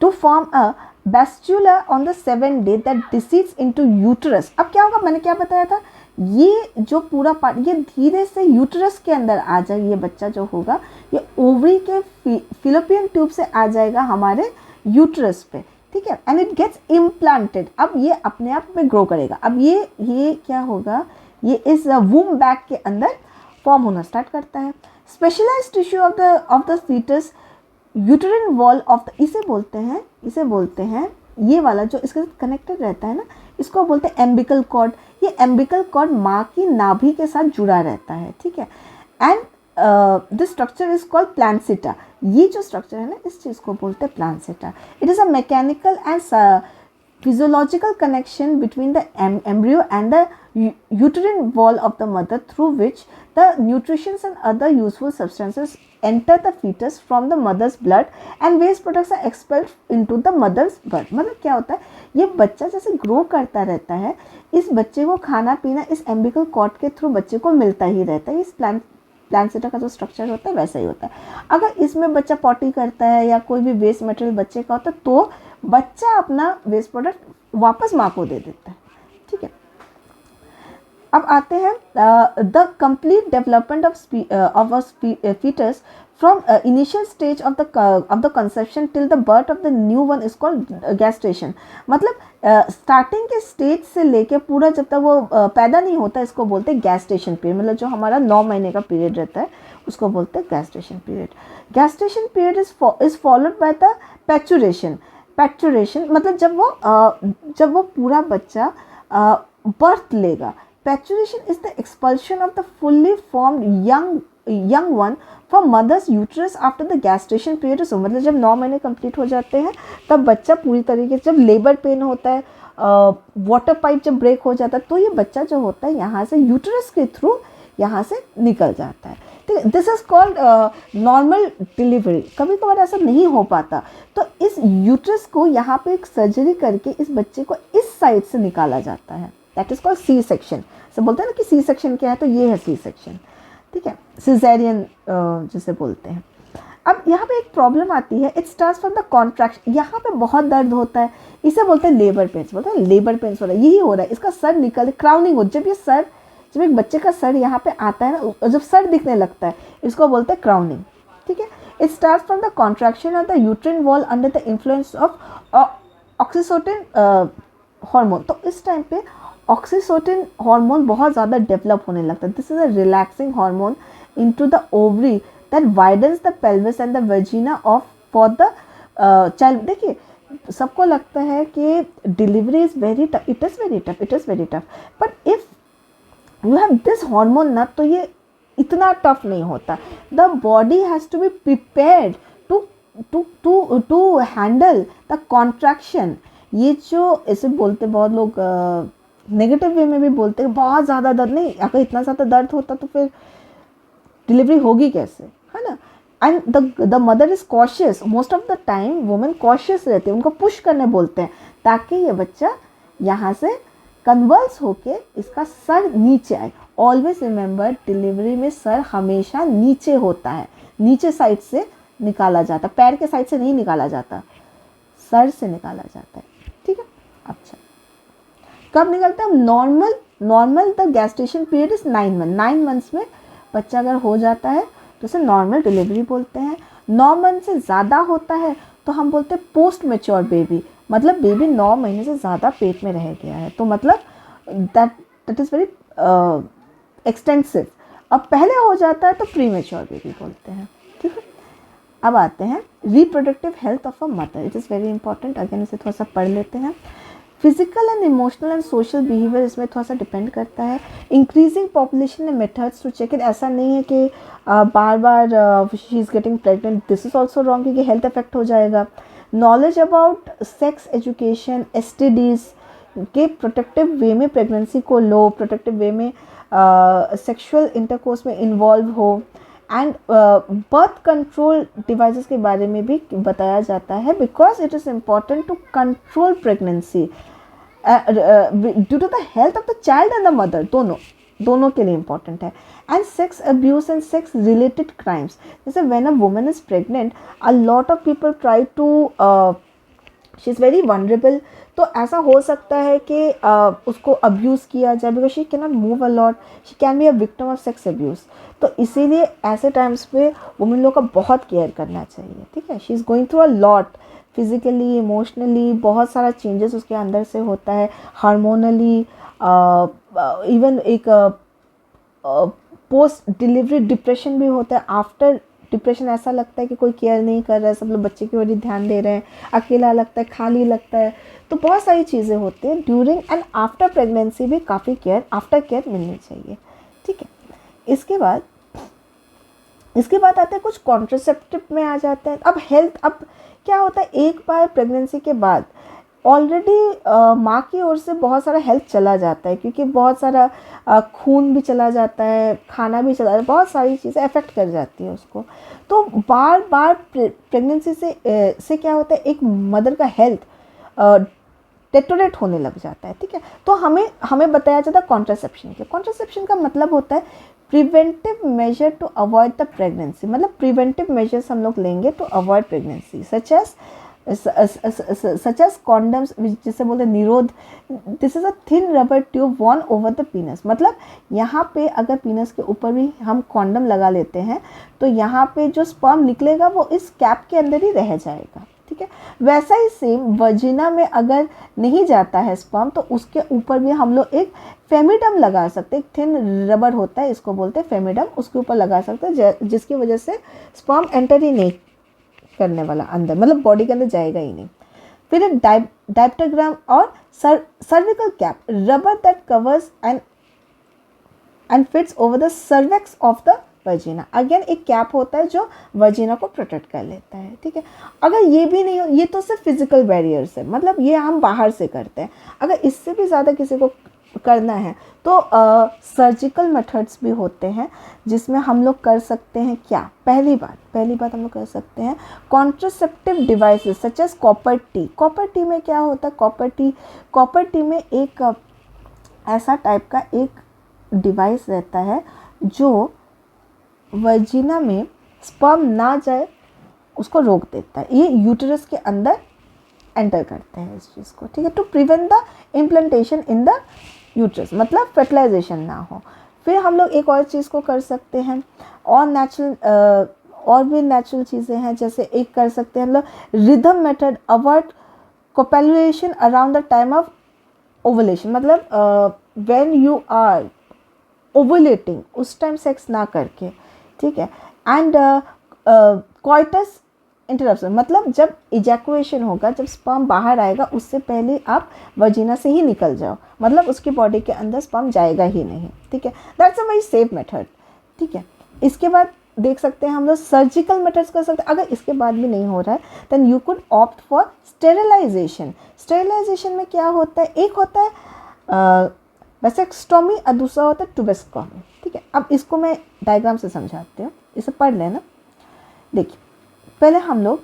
to form a blastula on the 7th day that decides into uterus. अब क्या होगा, मैंने क्या बताया था, ये जो पूरा पार्ट ये धीरे से यूट्रस के अंदर आ जाए, ये बच्चा जो होगा ये ओवरी के फिलोपियन ट्यूब से आ जाएगा हमारे यूट्रस पे, ठीक है। एंड इट गेट्स इम्प्लांटेड, अब ये अपने आप में ग्रो करेगा। अब ये क्या होगा, ये इस वूम बैग के अंदर फॉर्म होना स्टार्ट करता है। Specialised tissue of the foetus uterine wall of the, इसे बोलते हैं ये वाला जो इसके साथ कनेक्टेड रहता है ना, इसको बोलते हैं एम्बिकल कॉर्ड। ये एम्बिकल कॉर्ड माँ की नाभि के साथ जुड़ा रहता है, ठीक है। And this structure is called placenta. ये जो स्ट्रक्चर है ना, इस चीज़ को बोलते हैं placenta. It is a mechanical and physiological connection between the embryo and the uterine wall of the mother, through which the nutrients and other useful substances enter the fetus from the mother's blood and waste products are expelled into the mother's blood। मतलब क्या होता है, ये बच्चा जैसे grow करता रहता है, इस बच्चे को खाना पीना इस एम्बिकल कॉर्ड के थ्रू बच्चे को मिलता ही रहता है। इस प्लांसेटा का जो स्ट्रक्चर होता है वैसा ही होता है। अगर इसमें बच्चा पॉटी करता है या कोई भी वेस्ट मटेरियल बच्चे का होता है, तो बच्चा अपना वेस्ट प्रोडक्ट वापस माँ को दे देता है, ठीक है। अब आते हैं the complete development of a foetus from initial stage of the conception till the birth of the new one is called gestation. मतलब स्टार्टिंग के स्टेज से लेके पूरा जब तक वो पैदा नहीं होता, इसको बोलते हैं गैस्टेशन पीरियड। मतलब जो हमारा 9 महीने का पीरियड रहता है उसको बोलते हैं gestation period. Gestation period is followed by the parturition. मतलब जब वो पूरा बच्चा बर्थ लेगा। Parturition is the expulsion of the fully formed young one from mother's uterus after the gestation period. So मतलब जब 9 महीने कंप्लीट हो जाते हैं, तब बच्चा पूरी तरीके से, जब लेबर पेन होता है, वाटर पाइप जब ब्रेक हो जाता है, तो ये बच्चा जो होता है यहाँ से यूट्रस के थ्रू यहाँ से निकल जाता है, ठीक है। This is called normal delivery. कभी कभार ऐसा नहीं हो पाता, तो इस यूट्रस को यहाँ पे एक सर्जरी करके इस बच्चे को इस साइड से निकाला जाता है। That is called C section. सब बोलते हैं ना कि सी सेक्शन क्या है, तो ये है सी सेक्शन, ठीक है। सिजेरियन जिसे बोलते हैं। अब यहाँ पे एक प्रॉब्लम आती है, it starts from the contraction. यहाँ पे बहुत दर्द होता है, इसे बोलते हैं लेबर पेन्स, बोलते हैं लेबर पेन्स हो रहा है, यही हो रहा है, इसका सर निकल क्राउनिंग हो। जब एक बच्चे का सर यहाँ पे आता है ना, जब सर दिखने लगता है, इसको बोलते हैं क्राउनिंग, ठीक है। It starts from the contraction of the uterine wall under the influence of oxytocin hormone. तो इस टाइम पे ऑक्सीटोसिन हार्मोन बहुत ज़्यादा डेवलप होने लगता है। This is a relaxing hormone into the ovary that widens the pelvis and the vagina of for the child. देखिए, सबको लगता है कि delivery is very tough, it is very tough, but if you have this hormone ना, तो ये इतना tough नहीं होता। The body has to be prepared to handle the contraction. ये जो ऐसे बोलते बहुत लोग नेगेटिव वे में भी बोलते हैं, बहुत ज़्यादा दर्द नहीं, अगर इतना ज़्यादा दर्द होता तो फिर डिलीवरी होगी कैसे, है ना। And the mother is cautious, most of the time women cautious रहती है, उनको पुश करने बोलते हैं ताकि ये बच्चा यहाँ से कन्वर्स होके इसका सर नीचे आए। ऑलवेज रिमेंबर, डिलीवरी में सर हमेशा नीचे होता है, नीचे साइड से निकाला जाता, पैर के साइड से नहीं निकाला जाता, सर से निकाला जाता है, ठीक है। अच्छा, कब निकलता है? Normal the gestation period is 9 month. 9 months में बच्चा अगर हो जाता है तो उसे नॉर्मल डिलीवरी बोलते हैं। 9 मंथ से ज़्यादा होता है तो हम बोलते हैं पोस्ट मेच्योर बेबी, मतलब बेबी 9 महीने से ज़्यादा पेट में रह गया है, तो मतलब दैट इज़ वेरी एक्सटेंसिव। अब पहले हो जाता है तो प्री मेच्योर बेबी बोलते हैं, ठीक है। अब आते हैं reproductive health of a mother, it is very important. Again इसे थोड़ा सा पढ़ लेते हैं। Physical and emotional and social behaviour इसमें थोड़ा सा डिपेंड करता है। Increasing population and methods to check it, ऐसा नहीं है कि बार बार she is getting pregnant, this is also wrong, क्योंकि हेल्थ इफेक्ट हो जाएगा। Knowledge about sex education, STDs के प्रोटेक्टिव वे में प्रेगनेंसी को लो, प्रोटेक्टिव वे में सेक्सुअल इंटरकोर्स में इन्वॉल्व हो, एंड बर्थ कंट्रोल डिवाइसेस के बारे में भी बताया जाता है, because it is important to control pregnancy due to the health of the child and the mother, दोनों के लिए इम्पॉर्टेंट है। And sex abuse and sex related crimes, जैसे when a woman is pregnant, a lot of people try to, she is very vulnerable, तो ऐसा हो सकता है कि उसको अब्यूज़ किया जाए, because she can not move a lot, she can be a victim of sex abuse. तो इसीलिए ऐसे टाइम्स पे वुमेन लोग का बहुत केयर करना चाहिए, ठीक है। She is going through a lot, physically, emotionally, बहुत सारा चेंजेस उसके अंदर से होता है, हार्मोनली, इवन एक पोस्ट डिलीवरी डिप्रेशन भी होता है। आफ्टर डिप्रेशन ऐसा लगता है कि कोई केयर नहीं कर रहा है, सब लोग बच्चे की ओर ही ध्यान दे रहे हैं, अकेला लगता है, खाली लगता है, तो बहुत सारी चीज़ें होती हैं। ड्यूरिंग एंड आफ्टर प्रेगनेंसी भी काफ़ी केयर, आफ्टर केयर मिलनी चाहिए, ठीक है। इसके बाद आते हैं कुछ कॉन्ट्रासेप्टिव में आ जाते हैं। अब हेल्थ, अब क्या होता है, एक बार प्रेगनेंसी के बाद ऑलरेडी माँ की ओर से बहुत सारा हेल्थ चला जाता है, क्योंकि बहुत सारा खून भी चला जाता है, खाना भी चला जाता है, बहुत सारी चीज़ें अफेक्ट कर जाती है उसको। तो बार बार प्रेगनेंसी से क्या होता है, एक मदर का हेल्थ डेटोरेट होने लग जाता है, ठीक है। तो हमें बताया जाता है कॉन्ट्रासेप्शन का मतलब होता है preventive measure to avoid the pregnancy, मतलब प्रिवेंटिव मेजर्स हम लोग लेंगे to avoid pregnancy, such as condoms, जिसे बोलते हैं Nirodh. This is a thin rubber tube worn over the penis, मतलब यहाँ पे अगर पीनस के ऊपर भी हम कॉन्डम लगा लेते हैं तो यहाँ पे जो स्पर्म निकलेगा वो इस कैप के अंदर ही रह जाएगा, ठीक है। वैसा ही सेम वर्जिना में अगर नहीं जाता है स्पर्म, तो उसके ऊपर भी हम लोग एक फेमिडम लगा सकते हैं, एक थिन रबर होता है, इसको बोलते हैं फेमिडम, उसके ऊपर लगा सकते हैं, जिसकी वजह से स्पर्म एंटर ही नहीं करने वाला अंदर, मतलब बॉडी के अंदर जाएगा ही नहीं। फिर एक डायप्टाग्राम और cervical cap, rubber that covers and fits over the cervix of the Virginia. Again एक कैप होता है जो वर्जिना को प्रोटेक्ट कर लेता है, ठीक है। अगर ये भी नहीं हो, ये तो सिर्फ फिजिकल बैरियर्स है, मतलब ये हम बाहर से करते हैं। अगर इससे भी ज़्यादा किसी को करना है तो सर्जिकल मेथड्स भी होते हैं, जिसमें हम लोग कर सकते हैं क्या, पहली बात हम लोग कर सकते हैं contraceptive devices such as copper T में क्या होता है, कॉपर टी में एक ऐसा टाइप का एक डिवाइस रहता है जो वर्जिना में स्पर्म ना जाए उसको रोक देता है, ये यूटरस के अंदर एंटर करते हैं इस चीज़ को, ठीक है, to prevent the implantation in the uterus, मतलब फर्टिलाइजेशन ना हो। फिर हम लोग एक और चीज़ को कर सकते हैं, और नेचुरल और भी नेचुरल चीज़ें हैं, जैसे एक कर सकते हैं हम लोग rhythm method, avoid copulation around the time of ovulation, मतलब व्हेन यू आर ओवुलेटिंग उस टाइम सेक्स ना करके, ठीक है, एंड कोइटस इंटरप्शन, मतलब जब इजैकुएशन होगा, जब स्पर्म बाहर आएगा उससे पहले आप वजीना से ही निकल जाओ, मतलब उसकी बॉडी के अंदर स्पर्म जाएगा ही नहीं, ठीक है, that's a very safe method, ठीक है। इसके बाद देख सकते हैं हम लोग सर्जिकल मेथड्स कर सकते हैं। अगर इसके बाद भी नहीं हो रहा है then you could opt for sterilisation. Sterilisation में क्या होता है, एक होता है वेसेक्टोमी और दूसरा होता है ट्यूबेक्टोमी, ठीक है। अब इसको मैं डायग्राम से समझाती हूँ, इसे पढ़ लेना। देखिए पहले हम लोग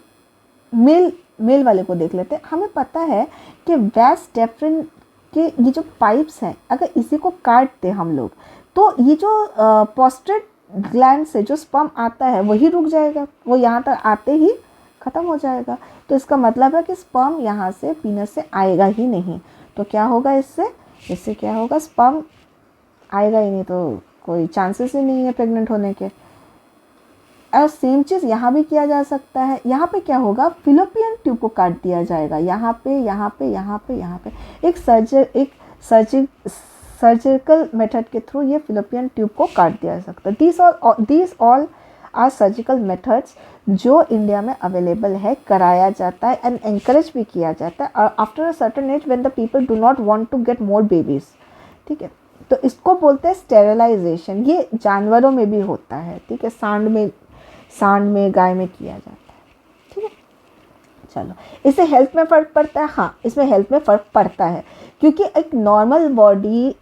मेल वाले को देख लेते हैं। हमें पता है कि वैस डेफ्रिन के ये जो पाइप्स हैं, अगर इसी को काट दे हम लोग तो ये जो प्रोस्टेट ग्लैंड से जो स्पर्म आता है वही रुक जाएगा, वो यहाँ तक आते ही ख़त्म हो जाएगा। तो इसका मतलब है कि स्पर्म यहाँ से पीनस से आएगा ही नहीं। तो क्या होगा इससे क्या होगा, स्पर्म आएगा ही नहीं, तो कोई चांसेस ही नहीं है प्रेग्नेंट होने के। और सेम चीज़ यहाँ भी किया जा सकता है। यहाँ पे क्या होगा, फिलोपियन ट्यूब को काट दिया जाएगा, यहाँ पे यहाँ पे यहाँ पे यहाँ पे एक सर्जिकल मेथड के थ्रू ये फिलोपियन ट्यूब को काट दिया जा सकता है। These all are surgical methods जो इंडिया में अवेलेबल है, कराया जाता है एंड एनकरेज भी किया जाता है after a certain age when the people do not want to get more babies, ठीक है। तो इसको बोलते हैं स्टेरिलाइजेशन। ये जानवरों में भी होता है, ठीक है, सांड में गाय में किया जाता है, ठीक है। चलो, इससे हेल्थ में फ़र्क पड़ता है। हाँ, इसमें हेल्थ में फ़र्क पड़ता है, क्योंकि एक नॉर्मल बॉडी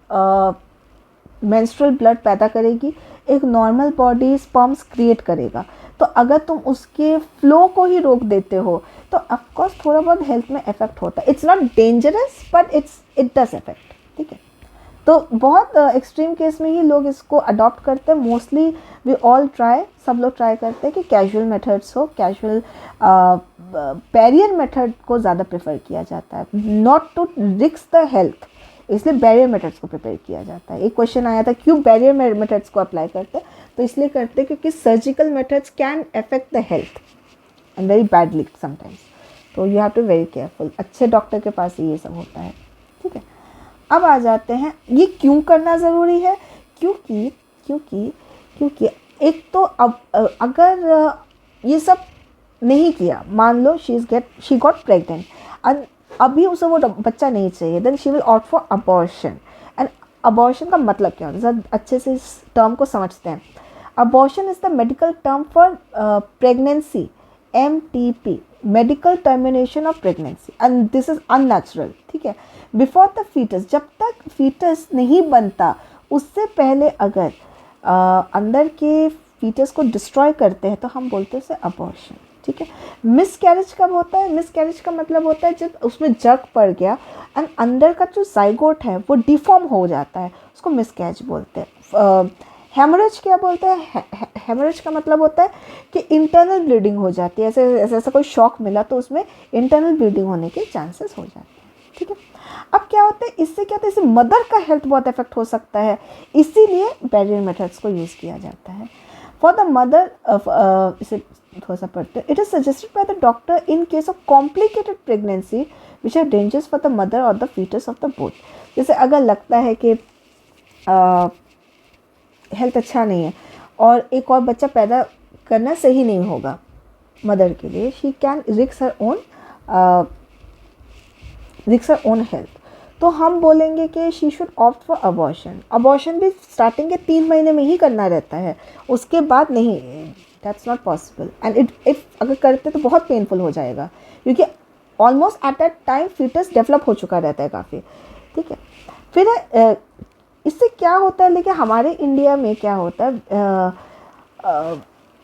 मेंस्ट्रुअल ब्लड पैदा करेगी, एक नॉर्मल बॉडी स्पर्म्स क्रिएट करेगा। तो अगर तुम उसके फ्लो को ही रोक देते हो तो ऑफकोर्स थोड़ा बहुत हेल्थ में इफेक्ट होता है। It's not dangerous but it does effect, ठीक है। तो बहुत एक्सट्रीम केस में ही लोग इसको अडॉप्ट करते हैं। मोस्टली वी ऑल ट्राई, सब लोग ट्राई करते हैं कि कैजुअल मेथड्स हो, कैजुअल बैरियर मेथड को ज़्यादा प्रेफर किया जाता है, not to risk the health, इसलिए बैरियर मेथड्स को प्रिपेयर किया जाता है। एक क्वेश्चन आया था क्यों बैरियर मेथड्स को अप्लाई करते हैं, तो इसलिए करते हैं क्योंकि surgical methods can affect the health and very badly sometimes, तो you have to very careful. अच्छे डॉक्टर के पास ही ये सब होता है, ठीक है। अब आ जाते हैं ये क्यों करना ज़रूरी है। क्योंकि एक तो अब अगर ये सब नहीं किया, मान लो शी गॉट प्रेग्नेंट, अभी उसे वो बच्चा नहीं चाहिए, then she will opt for abortion. And abortion का मतलब क्या होता है, अच्छे से इस टर्म को समझते हैं। Abortion is the medical term for pregnancy, MTP, medical termination of pregnancy, and this is unnatural, ठीक है। बिफोर द फीटस, जब तक फीटस नहीं बनता उससे पहले अगर अंदर के फीटस को डिस्ट्रॉय करते हैं तो हम बोलते हैं उसे अबॉर्शन, ठीक है। मिसकैरेज कब होता है, मिसकैरेज का मतलब होता है जब उसमें जग पड़ गया एंड अंदर का जो जाइगोट है वो डिफॉर्म हो जाता है, उसको मिसकैरेज बोलते हैं। हेमरेज क्या बोलते हैं, हेमरेज का मतलब होता है कि इंटरनल ब्लीडिंग हो जाती है, ऐसा कोई शॉक मिला तो उसमें इंटरनल ब्लीडिंग होने के चांसेस हो जाते हैं, ठीक है। अब क्या होता है, इससे क्या होता है, इससे मदर का हेल्थ बहुत इफेक्ट हो सकता है, इसीलिए बैरियर मेथड्स को यूज़ किया जाता है। फॉर द मदर, इसे थोड़ा सा पढ़ते हैं, it is suggested by the doctor in case of complicated pregnancy which are dangerous for the mother और the foetus of the both. जैसे अगर लगता है कि हेल्थ अच्छा नहीं है और एक और बच्चा पैदा करना सही नहीं होगा मदर के लिए, she can risk her own health, तो हम बोलेंगे कि she should opt for abortion. Abortion भी स्टार्टिंग के 3 महीने में ही करना रहता है, उसके बाद नहीं, that's not possible. And if अगर करते तो बहुत पेनफुल हो जाएगा, क्योंकि almost at that time foetus develop हो चुका रहता है काफ़ी, ठीक है। फिर इससे क्या होता है, लेकिन हमारे इंडिया में क्या होता है,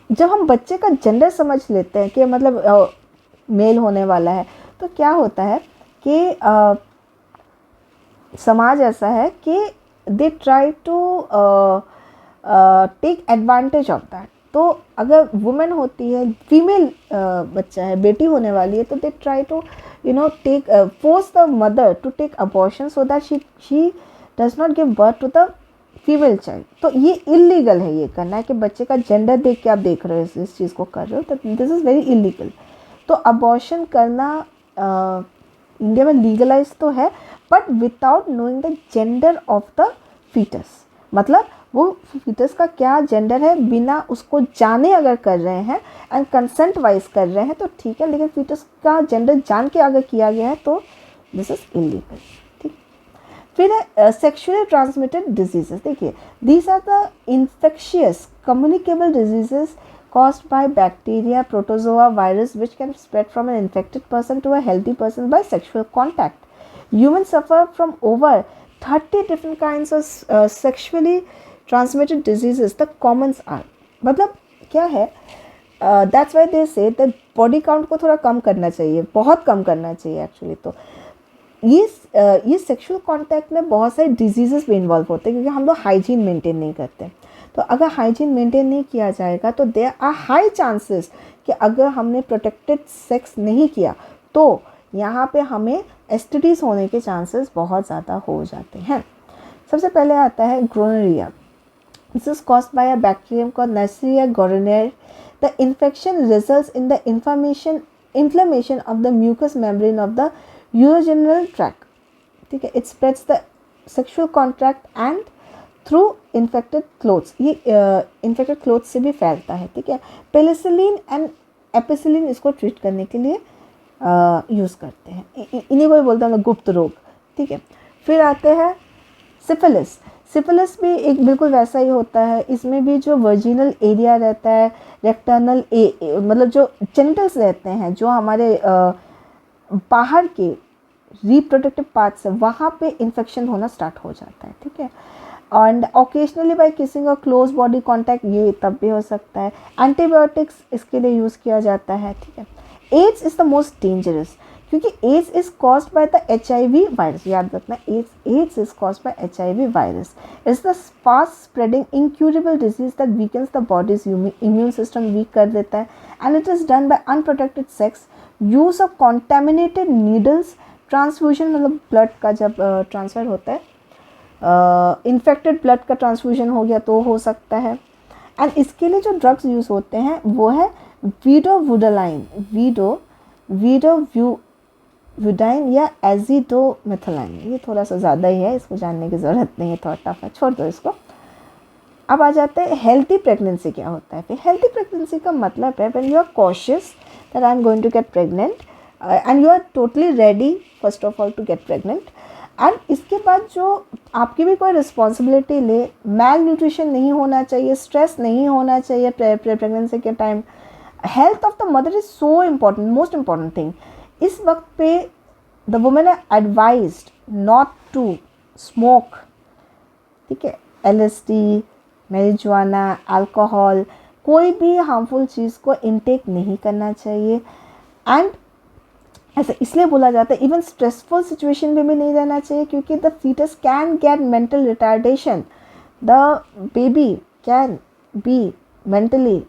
जब हम बच्चे का जेंडर समझ लेते हैं कि मतलब मेल होने वाला है, तो क्या होता है कि समाज ऐसा है कि they try to take advantage of that, तो अगर वुमेन होती है, फीमेल बच्चा है, बेटी होने वाली है, तो they try to take force the mother to take abortion so that she does not give birth to the female child. तो ये इलीगल है, ये करना है कि बच्चे का जेंडर देख के आप देख रहे हो इस चीज़ को कर रहे हो, तो दिस इज़ वेरी इलीगल। तो अबॉर्शन करना इंडिया में लीगलाइज तो है, but without knowing the gender of the foetus. मतलब वो फीटस का क्या जेंडर है बिना उसको जाने अगर कर रहे हैं एंड कंसेंट वाइज कर रहे हैं तो ठीक है, लेकिन फीटस का जेंडर जान के अगर किया गया है तो दिस इज इलीगल। ठीक। फिर है सेक्शुअली ट्रांसमिटेड डिजीजेस। देखिए, these are the infectious communicable diseases caused by bacteria, protozoa, virus which can spread from an infected person to a healthy person by sexual contact. Humans suffer from over 30 different kinds of sexually transmitted diseases. The commons are, मतलब क्या है, that's why they say that body count को थोड़ा कम करना चाहिए, बहुत कम करना चाहिए एक्चुअली। तो ये सेक्शुअल कॉन्टैक्ट में बहुत सारे डिजीजेस भी इन्वॉल्व होते हैं क्योंकि हम लोग हाइजीन मेंटेन नहीं करते। तो अगर हाइजीन मेंटेन नहीं किया जाएगा तो देयर आर हाई चांसेस कि अगर हमने प्रोटेक्टेड सेक्स नहीं किया तो यहाँ पे हमें एसटीडीज होने के चांसेस बहुत ज़्यादा हो जाते हैं। सबसे पहले आता है gonorrhoea. This is caused by a bacterium called Neisseria gonorrhoeae. The infection results in the inflammation of the mucous membrane of the urogenital tract. ठीक है, it spreads the sexual contact and through infected clothes. ये infected clothes से भी फैलता है। ठीक है, penicillin and एपिसिलिन इसको ट्रीट करने के लिए यूज़ करते हैं। इन्हीं को भी बोलते हैं गुप्त रोग। ठीक है, फिर आते हैं सिफिलिस। सिफिलिस भी एक बिल्कुल वैसा ही होता है। इसमें भी जो वर्जिनल एरिया रहता है, रेक्टर्नल मतलब जो जेनिटल्स रहते हैं, जो हमारे बाहर के रिप्रोडक्टिव पार्ट्स है, वहाँ पे इन्फेक्शन होना स्टार्ट हो जाता है। ठीक है, एंड ओकेजनली बाय किसिंग और क्लोज बॉडी कॉन्टैक्ट, ये तब भी हो सकता है। एंटीबायोटिक्स इसके लिए यूज़ किया जाता है। ठीक है, AIDS is the most dangerous क्योंकि AIDS is caused by the HIV virus. याद रखना, AIDS is caused by HIV virus. It's the fast spreading incurable disease that weakens the body's immune system, weak कर देता है। And it is done by unprotected sex, use of contaminated needles, transfusion मतलब blood का जब transfer होता है, infected blood का transfusion हो गया तो हो सकता है। एंड इसके लिए जो ड्रग्स यूज़ होते हैं वो है वीडोवुडालाइन, वीडोवुडाइन या एजिडोमेथालाइन। ये थोड़ा सा ज़्यादा ही है, इसको जानने की ज़रूरत नहीं है, थोड़ा टफ है, छोड़ दो इसको। अब आ जाते हैं हेल्थी प्रेगनेंसी क्या होता है। फिर हेल्थी प्रेगनेंसी का मतलब है when you are cautious that I am going to get pregnant and you are totally ready first of all to get pregnant. And इसके बाद जो आपकी भी कोई रिस्पॉन्सिबिलिटी ले, मैल न्यूट्रिशन नहीं होना चाहिए, स्ट्रेस नहीं होना चाहिए प्रेगनेंसी के time. Health of the mother is so important, most important thing. इस वक्त पे the women are advised not to smoke. ठीक है, LSD, मैरिजुआना, अल्कोहल, कोई भी हार्मफुल चीज़ को इनटेक नहीं करना चाहिए। एंड ऐसा इसलिए बोला जाता है इवन स्ट्रेसफुल सिचुएशन में भी नहीं रहना चाहिए क्योंकि the foetus can get mental retardation, the baby can be mentally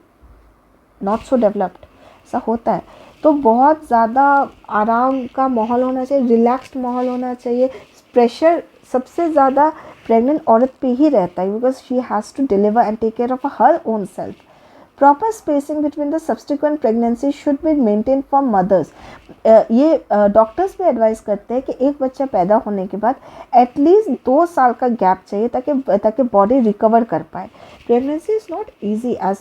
not so developed, ऐसा होता है। तो बहुत ज़्यादा आराम का माहौल होना चाहिए, रिलैक्स्ड माहौल होना चाहिए। प्रेशर सबसे ज़्यादा प्रेग्नेंट औरत पे ही रहता है because she has to deliver and take care of her own self. Proper spacing between the subsequent pregnancy should be maintain for mothers. ये डॉक्टर्स भी एडवाइस करते हैं कि एक बच्चा पैदा होने के बाद एटलीस्ट 2 साल का गैप चाहिए ताकि बॉडी रिकवर कर पाए। Pregnancy is not easy as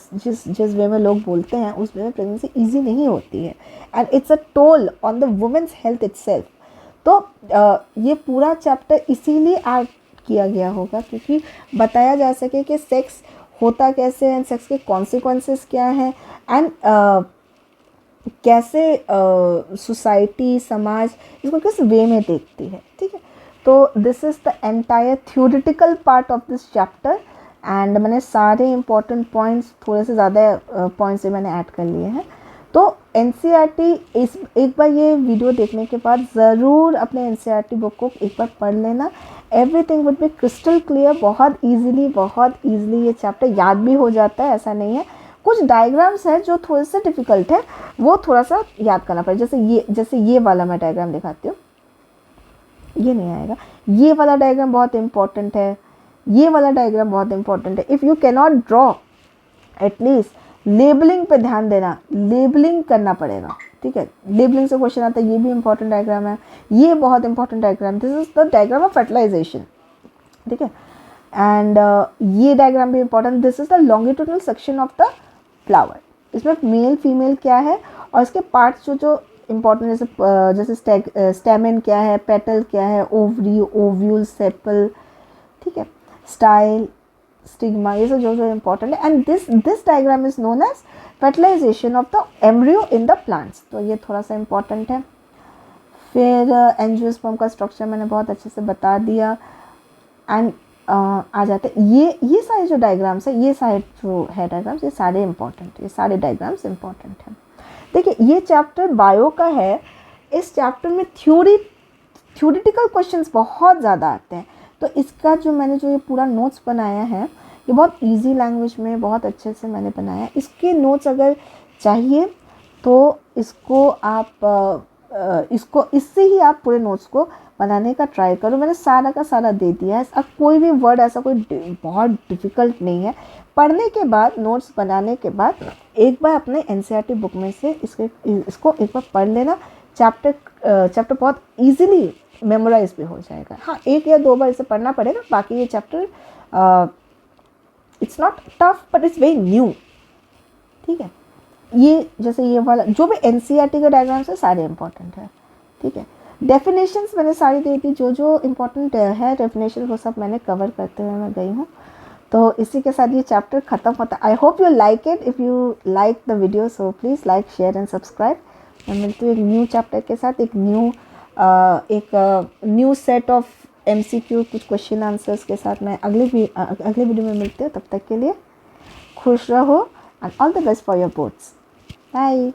जिस वे में लोग बोलते हैं, उस वे में प्रेगनेंसी ईजी नहीं होती है and it's a toll on the women's health itself. तो ये पूरा चैप्टर इसीलिए ऐड किया गया होगा क्योंकि बताया जा सके कि सेक्स होता कैसे है, सेक्स के कॉन्सिक्वेंसेस क्या हैं एंड कैसे सोसाइटी, समाज इसको किस वे में देखती है। ठीक है, तो this is the entire theoretical part of this chapter and मैंने सारे इंपॉर्टेंट पॉइंट्स, थोड़े से ज़्यादा पॉइंट्स मैंने ऐड कर लिए हैं। तो NCERT एक बार ये वीडियो देखने के बाद ज़रूर अपने NCERT बुक को एक बार पढ़ लेना। Everything would be crystal clear. बहुत ईजीली ये चैप्टर याद भी हो जाता है, ऐसा नहीं है, कुछ डायग्राम्स हैं जो थोड़े से डिफ़िकल्ट है, वो थोड़ा सा याद करना पड़ेगा। जैसे ये वाला मैं डायग्राम दिखाती हूँ, ये नहीं आएगा। ये वाला डायग्राम बहुत इंपॉर्टेंट है, ये वाला डायग्राम बहुत इंपॉर्टेंट है। If you can not draw, at least labelling पे ध्यान देना, लेबलिंग करना पड़ेगा, ठीक है। लेबलिंग से क्वेश्चन आता है, ये भी इंपॉर्टेंट डायग्राम है, ये बहुत important diagram, this is the diagram of fertilisation, ठीक है। एंड ये डायग्राम भी important, this is the longitudinal section of the flower. इसमें मेल फीमेल क्या है और इसके पार्ट्स जो इंपॉर्टेंट, जैसे स्टेमेन क्या है, पेटल क्या है, ओवरी, ओव्यूल, सेपल, ठीक है, स्टाइल, स्टिग्मा, ये सब जो इंपॉर्टेंट है। And this diagram is known as fertilisation of the embryo in the plants, तो ये थोड़ा सा इंपॉर्टेंट है। फिर एंजियोस्पर्म का स्ट्रक्चर मैंने बहुत अच्छे से बता दिया। एंड आ जाते हैं ये सारे जो डायग्राम्स है, ये सारे जो है डायग्राम्स, ये सारे इंपॉर्टेंट, ये सारे डायग्राम्स इंपॉर्टेंट हैं। देखिए ये चैप्टर बायो का है, इस चैप्टर में थ्योरेटिकल क्वेश्चंस बहुत ज़्यादा आते हैं। तो इसका जो मैंने ये पूरा नोट्स बनाया है, ये बहुत इजी लैंग्वेज में बहुत अच्छे से मैंने बनाया है। इसके नोट्स अगर चाहिए तो इसको आप इससे ही आप पूरे नोट्स को बनाने का ट्राई करो। मैंने सारा का सारा दे दिया है, अब कोई भी वर्ड ऐसा कोई बहुत डिफ़िकल्ट नहीं है। पढ़ने के बाद, नोट्स बनाने के बाद एक बार अपने एनसीईआरटी बुक में से इसको एक बार पढ़ लेना। चैप्टर बहुत इजीली मेमोराइज भी हो जाएगा। हाँ, 1 या 2 बार इसे पढ़ना पड़ेगा, बाकी ये chapter it's not tough but it's very new, ठीक है। ये जैसे ये वाला जो भी एनसीईआरटी के डायग्राम्स है सारे इंपॉर्टेंट है, ठीक है। डेफिनेशंस मैंने सारी दे दी, जो इम्पोर्टेंट है डेफिनेशन वो सब मैंने कवर करते हुए मैं गई हूँ। तो इसी के साथ ये चैप्टर ख़त्म होता है। I hope you like it. If you like the video so please like, share and subscribe. मैं मिलती हूँ एक न्यू चैप्टर के साथ, एक न्यू सेट ऑफ MCQ, कुछ क्वेश्चन आंसर्स के साथ मैं अगले वीडियो में मिलती हूँ। तब तक के लिए खुश रहो and all the best for your boards. Bye.